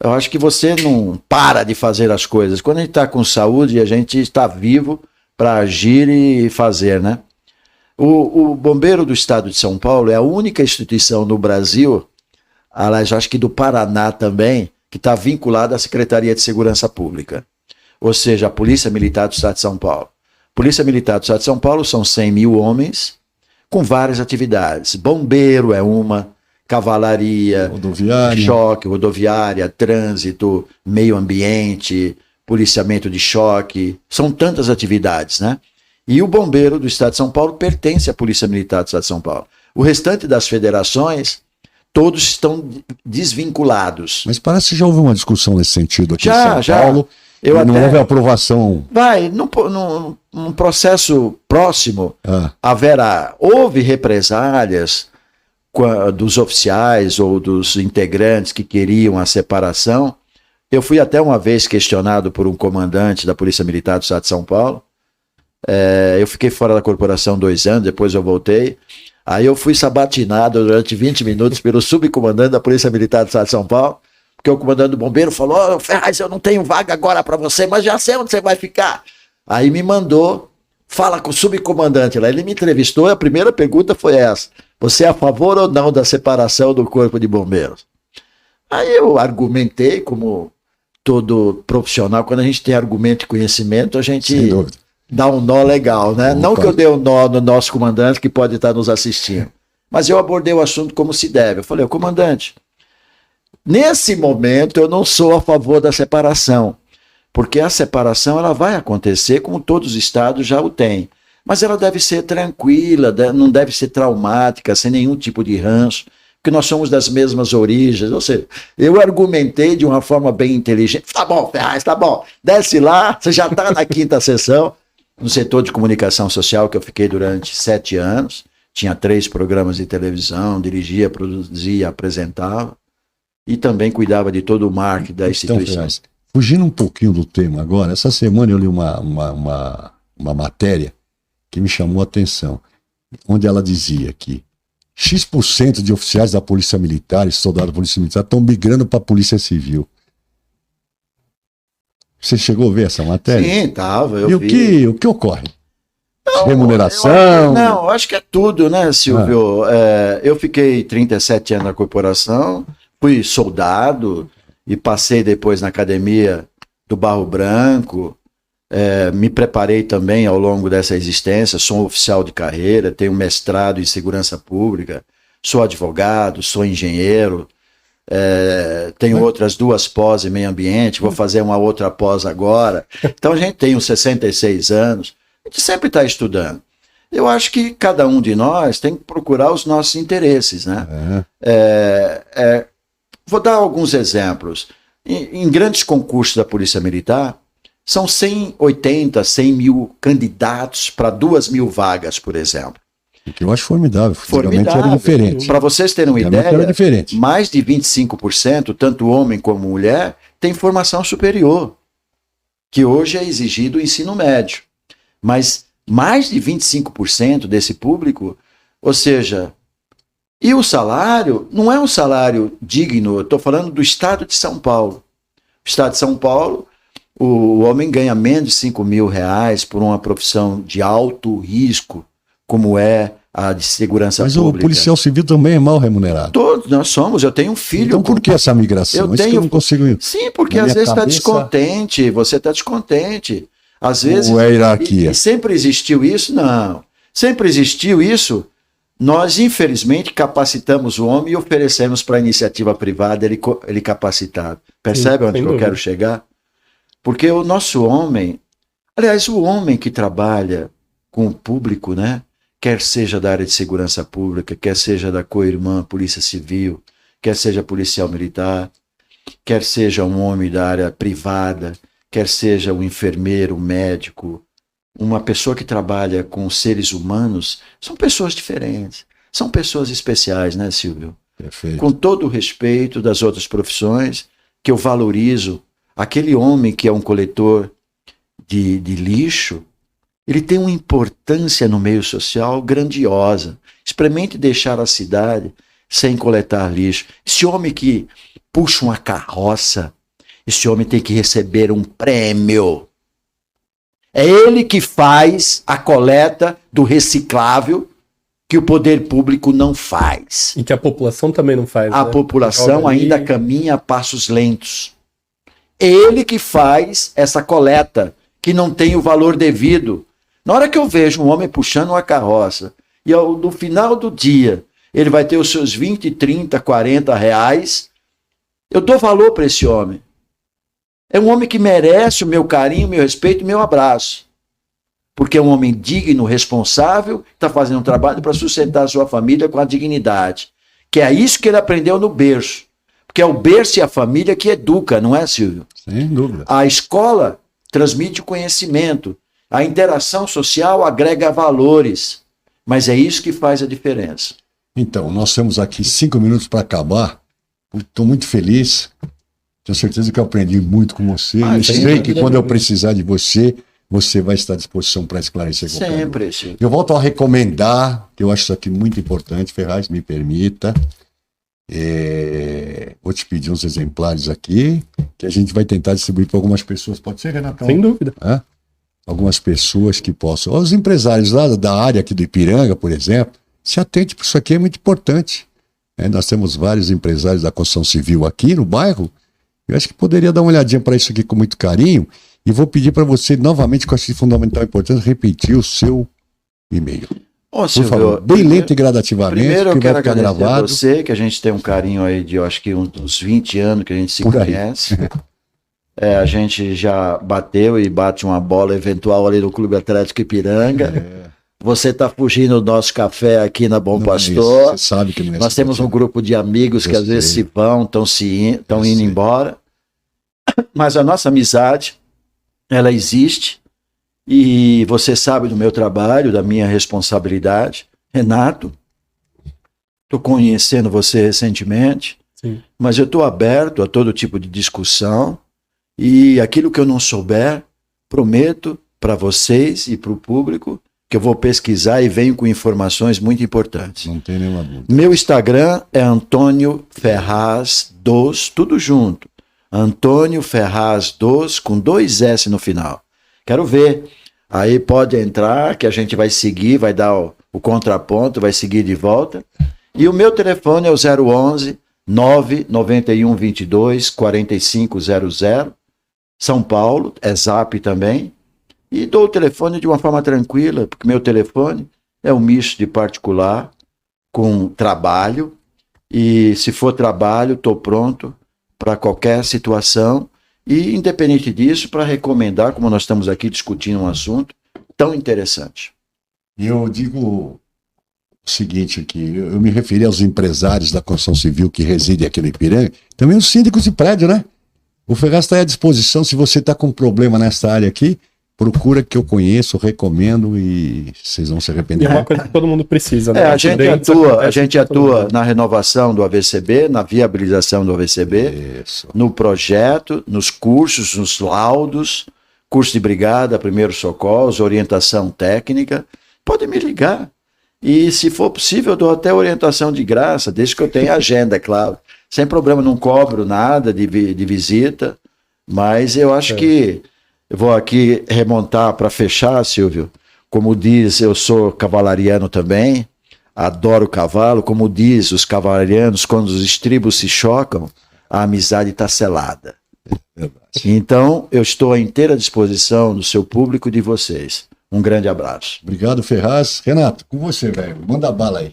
Eu acho que você não para de fazer as coisas. Quando a gente está com saúde, a gente está vivo para agir e fazer, né? O Bombeiro do Estado de São Paulo é a única instituição no Brasil, aliás, acho que do Paraná também, que está vinculada à Secretaria de Segurança Pública. Ou seja, a Polícia Militar do Estado de São Paulo. Polícia Militar do Estado de São Paulo são 100 mil homens com várias atividades. Bombeiro é uma, cavalaria, choque, rodoviária, trânsito, meio ambiente, policiamento de choque. São tantas atividades, né? E o Bombeiro do Estado de São Paulo pertence à Polícia Militar do Estado de São Paulo. O restante das federações, todos estão desvinculados. Mas parece que já houve uma discussão nesse sentido aqui em São Paulo. Não houve aprovação. Num processo próximo, houve represálias dos oficiais ou dos integrantes que queriam a separação. Eu fui até uma vez questionado por um comandante da Polícia Militar do Estado de São Paulo. Eu fiquei fora da corporação 2 anos, depois eu voltei. Aí eu fui sabatinado durante 20 minutos pelo subcomandante da Polícia Militar do Estado de São Paulo, porque o comandante do bombeiro falou: Ferraz, eu não tenho vaga agora para você, mas já sei onde você vai ficar. Aí me mandou, fala com o subcomandante lá. Ele me entrevistou e a primeira pergunta foi essa: você é a favor ou não da separação do Corpo de Bombeiros? Aí eu argumentei, como todo profissional, quando a gente tem argumento e conhecimento, a gente dá um nó legal, né? Não que eu dê um nó no nosso comandante, que pode estar nos assistindo, Mas eu abordei o assunto como se deve. Eu falei, comandante, nesse momento eu não sou a favor da separação, porque a separação ela vai acontecer como todos os estados já o têm. Mas ela deve ser tranquila, não deve ser traumática, sem nenhum tipo de ranço, porque nós somos das mesmas origens. Ou seja, eu argumentei de uma forma bem inteligente. Tá bom, Ferraz, tá bom. Desce lá, você já está na 5ª sessão, no setor de comunicação social, que eu fiquei durante 7 anos. Tinha 3 programas de televisão, dirigia, produzia, apresentava. E também cuidava de todo o marketing da instituição. Então, Ferraz, fugindo um pouquinho do tema agora, essa semana eu li uma matéria que me chamou a atenção, onde ela dizia que X% de oficiais da Polícia Militar e soldados da Polícia Militar estão migrando para a Polícia Civil. Você chegou a ver essa matéria? Sim, estava. E o que ocorre? Não, remuneração? Eu acho que é tudo, né, Silvio? Eu fiquei 37 anos na corporação, fui soldado e passei depois na academia do Barro Branco. Me preparei também ao longo dessa existência, sou um oficial de carreira, tenho mestrado em segurança pública, sou advogado, sou engenheiro, tenho outras 2 pós em meio ambiente, vou fazer uma outra pós agora. Então a gente tem uns 66 anos, a gente sempre está estudando. Eu acho que cada um de nós tem que procurar os nossos interesses, né? Vou dar alguns exemplos. Em grandes concursos da Polícia Militar, são 180, 100 mil candidatos para 2.000 vagas, por exemplo. O que eu acho formidável. Antigamente era diferente. Para vocês terem uma ideia, mais de 25%, tanto homem como mulher, tem formação superior, que hoje é exigido o ensino médio. Mas mais de 25% desse público, ou seja, e o salário não é um salário digno, eu estou falando do estado de São Paulo. O estado de São Paulo, o homem ganha menos de R$5.000 por uma profissão de alto risco, como é a de segurança pública. Mas o policial civil também é mal remunerado. Todos nós somos, eu tenho um filho. Então por que essa migração? Eu não consigo... Sim, porque às vezes está descontente, você está descontente. Às vezes... Ou é hierarquia? E sempre existiu isso? Não. Sempre existiu isso. Nós, infelizmente, capacitamos o homem e oferecemos para a iniciativa privada ele capacitado. Percebe onde eu quero chegar? Porque o nosso homem, aliás, o homem que trabalha com o público, né? Quer seja da área de segurança pública, quer seja da co-irmã Polícia Civil, quer seja policial militar, quer seja um homem da área privada, quer seja um enfermeiro, um médico, uma pessoa que trabalha com seres humanos, são pessoas diferentes, são pessoas especiais, né, Silvio? Perfeito. Com todo o respeito das outras profissões, que eu valorizo, aquele homem que é um coletor de lixo, ele tem uma importância no meio social grandiosa. Experimente deixar a cidade sem coletar lixo. Esse homem que puxa uma carroça, esse homem tem que receber um prêmio. É ele que faz a coleta do reciclável que o poder público não faz. E que a população também não faz. A população ainda caminha a passos lentos. É ele que faz essa coleta, que não tem o valor devido. Na hora que eu vejo um homem puxando uma carroça, e no final do dia, ele vai ter os seus 20, 30, 40 reais, eu dou valor para esse homem. É um homem que merece o meu carinho, o meu respeito e o meu abraço. Porque é um homem digno, responsável, está fazendo um trabalho para sustentar a sua família com a dignidade. Que é isso que ele aprendeu no berço. Porque é o berço e a família que educa, não é, Silvio? Sem dúvida. A escola transmite o conhecimento. A interação social agrega valores. Mas é isso que faz a diferença. Então, nós temos aqui 5 minutos para acabar. Estou muito feliz. Tenho certeza que eu aprendi muito com você. Eu sei que quando eu precisar de você, você vai estar à disposição para esclarecer qualquer dúvida. Sempre, Silvio. Eu volto a recomendar, que eu acho isso aqui muito importante, Ferraz, me permita. Vou te pedir uns exemplares aqui, que a gente vai tentar distribuir para algumas pessoas. Pode ser, Renatão? Sem dúvida. Algumas pessoas que possam. Os empresários lá da área aqui do Ipiranga, por exemplo, se atente, porque isso aqui é muito importante. Nós temos vários empresários da construção civil aqui no bairro. Eu acho que poderia dar uma olhadinha para isso aqui com muito carinho. E vou pedir para você novamente, que eu acho fundamental e importante, repetir o seu e-mail. Ô, Por Silvio, favor, bem lento e gradativamente, primeiro eu porque quero vai ficar agradecer gravado. você, que a gente tem um carinho aí de, eu acho que uns 20 anos que a gente se Por aí. conhece. A gente já bateu e bate uma bola eventual ali no Clube Atlético Ipiranga. Você está fugindo do nosso café aqui na Bom Não é Pastor. isso, você sabe que não é Nós isso, temos um você- grupo de amigos que Eu às vezes sei. se vão, estão Eu indo sei. embora. Mas a nossa amizade, ela existe. E você sabe do meu trabalho, da minha responsabilidade. Renato, estou conhecendo você recentemente, Sim. mas eu estou aberto a todo tipo de discussão. E aquilo que eu não souber, prometo para vocês e para o público que eu vou pesquisar e venho com informações muito importantes. Não tem nenhuma dúvida. Meu Instagram é Antônio Ferraz 2, tudo junto. Antônio Ferraz 2, com 2 S no final. Quero ver. Aí pode entrar, que a gente vai seguir, vai dar o contraponto, vai seguir de volta. E o meu telefone é o 011 991 22 4500. São Paulo, é Zap também. E dou o telefone de uma forma tranquila, porque meu telefone é um misto de particular com trabalho. E se for trabalho, estou pronto para qualquer situação. E, independente disso, para recomendar, como nós estamos aqui discutindo um assunto tão interessante. E eu digo o seguinte aqui, eu me referi aos empresários da construção civil que residem aqui no Ipiranga, também os síndicos de prédio, né? O Ferraz está à disposição, se você está com problema nessa área aqui, procura que eu conheço, recomendo e vocês vão se E arrepender. é uma coisa que todo mundo precisa, né? A gente Acidentes atua acontecem com todo mundo. na renovação do AVCB, na viabilização do AVCB, Isso. no projeto, nos cursos, nos laudos, curso de brigada, primeiros socorros, orientação técnica. Pode me ligar. E, se for possível, eu dou até orientação de graça, desde que eu tenha agenda, é claro. Sem problema, não cobro nada de visita, mas eu acho que eu vou aqui remontar para fechar, Silvio. Como diz, eu sou cavalariano também, adoro cavalo. Como diz os cavalarianos, quando os estribos se chocam, a amizade está selada. Verdade. Então, eu estou à inteira disposição do seu público e de vocês. Um grande abraço. Obrigado, Ferraz. Renato, com você, velho. Manda bala aí.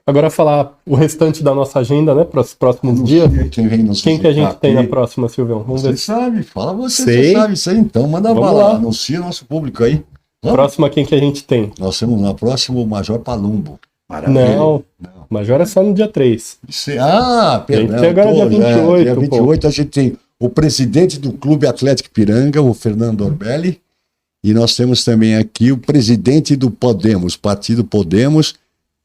Agora falar o restante da nossa agenda, né? Para os próximos dias. Quem vem nos Quem que a gente visitar tem na aqui? próxima, Silvão? Vamos Você ver. sabe, fala você, Sei. você sabe isso aí, então manda Vamos bala, lá. anuncia nosso público aí. Vamos? Próxima, quem que a gente tem? Nós temos na próxima o Major Palumbo. Maravilha. Não, Major é só no dia 3. Perdão. tem agora dia 28, Dia 28 a gente tem o presidente do Clube Atlético Ipiranga, o Fernando Orbelli, e nós temos também aqui o presidente do Podemos, Partido Podemos,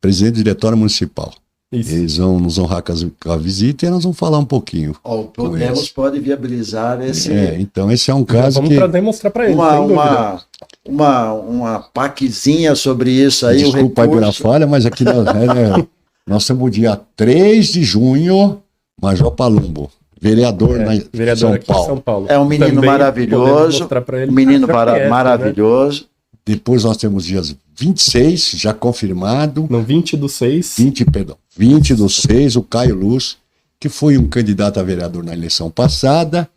presidente do Diretório Municipal. Isso. Eles vão nos honrar com a visita e nós vamos falar um pouquinho. O Podemos pode viabilizar esse... Então esse é um caso Vamos que... trazer e mostrar para ele, sem dúvida. uma paquezinha sobre isso aí. Desculpa aí pela falha, mas aqui nós temos o dia 3 de junho, Major Palumbo, vereador Vereador São aqui Paulo. em São Paulo. É um menino Também maravilhoso, podemos mostrar pra ele. um menino Já conhece, né? maravilhoso. Depois nós temos dias 26, já confirmado, No 20/6. 20 do 6, o Caio Luz, que foi um candidato a vereador na eleição passada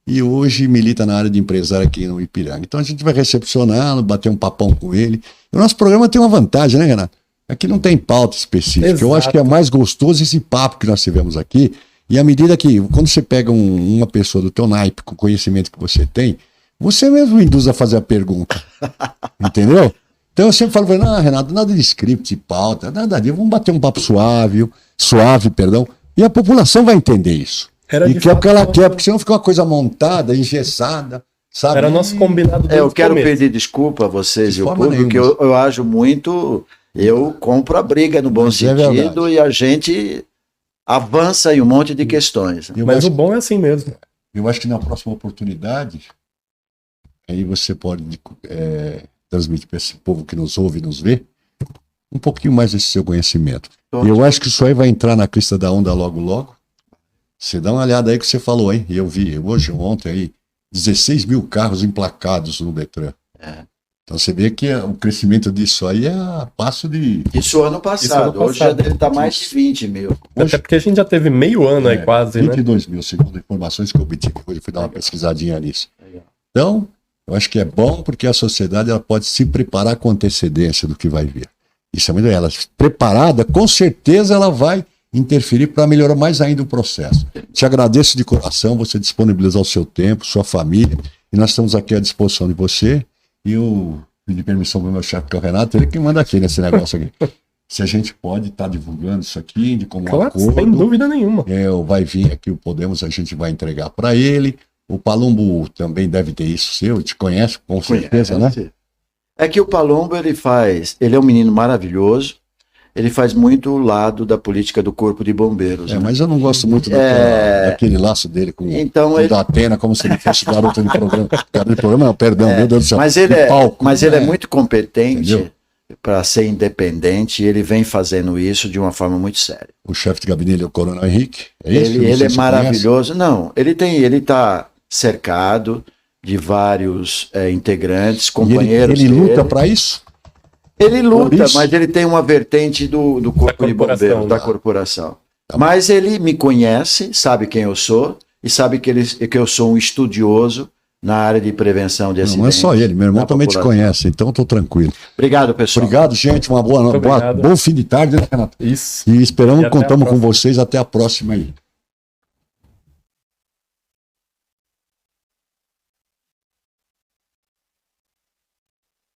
e hoje milita na área de empresário aqui no Ipiranga. Então a gente vai recepcioná-lo, bater um papão com ele. E o nosso programa tem uma vantagem, né, Renato? Aqui não tem pauta específica. Exato. Eu acho que é mais gostoso esse papo que nós tivemos aqui. E à medida que, quando você pega uma pessoa do teu naipe, com o conhecimento que você tem, você mesmo induz a fazer a pergunta. Entendeu? Então eu sempre falo para ele, Renato, nada de script, pauta, nada disso, vamos bater um papo suave, e a população vai entender isso. Era E de que é o que ela fato quer, porque senão fica uma coisa montada, engessada, sabe? Era nosso combinado desde Eu o quero começo. pedir desculpa a vocês De e o forma público, que nenhuma. eu acho muito... Eu compro a briga no bom Mas é sentido verdade. e a gente avança em um monte de questões. Eu Mas acho, o bom é assim mesmo. eu acho que na próxima oportunidade, aí você pode transmitir para esse povo que nos ouve e nos vê, um pouquinho mais desse seu conhecimento. E eu acho que isso aí vai entrar na crista da onda logo, logo. Você dá uma olhada aí que você falou, hein? E eu vi hoje, ontem aí, 16 mil carros emplacados no Detran. Então você vê que o crescimento disso aí é a passo de... Isso ano passado. Hoje já deve estar mais de 20 mil. Até porque a gente já teve meio ano aí quase, né? 22 mil, segundo informações que eu obtive. Hoje eu fui dar uma pesquisadinha nisso. Legal. Então, eu acho que é bom porque a sociedade ela pode se preparar com antecedência do que vai vir. Isso é muito ela preparada, com certeza ela vai interferir para melhorar mais ainda o processo. Te agradeço de coração você disponibilizar o seu tempo, sua família, e nós estamos aqui à disposição de você. E eu pedi permissão para o meu chefe, que é o Renato, ele que manda aqui nesse negócio aqui. Se a gente pode estar divulgando isso aqui, de como Claro, acordo. sem dúvida nenhuma. Vai vir aqui o Podemos, a gente vai entregar para ele. O Palumbo também deve ter isso seu, te conhece com certeza, né? É que o Palumbo, ele é um menino maravilhoso, ele faz muito o lado da política do Corpo de Bombeiros. Né? Mas eu não gosto muito daquele laço dele com o da Atena, como se ele fosse garoto de programa. Garoto de programa, não, perdão, meu Deus do céu. Mas ele é muito competente para ser independente, e ele vem fazendo isso de uma forma muito séria. O chefe de gabinete é o Coronel Henrique? É isso? Ele é maravilhoso. Não, ele está cercado de vários integrantes, companheiros. Ele luta para isso? Ele luta, mas ele tem uma vertente do Corpo de Bombeiros, da corporação. Tá, mas ele me conhece, sabe quem eu sou, e sabe que eu sou um estudioso na área de prevenção de acidentes. Não é só ele, meu irmão também te conhece, então estou tranquilo. Obrigado, pessoal. Obrigado, gente, bom fim de tarde, né, Renato? Isso. E contamos com vocês, até a próxima aí.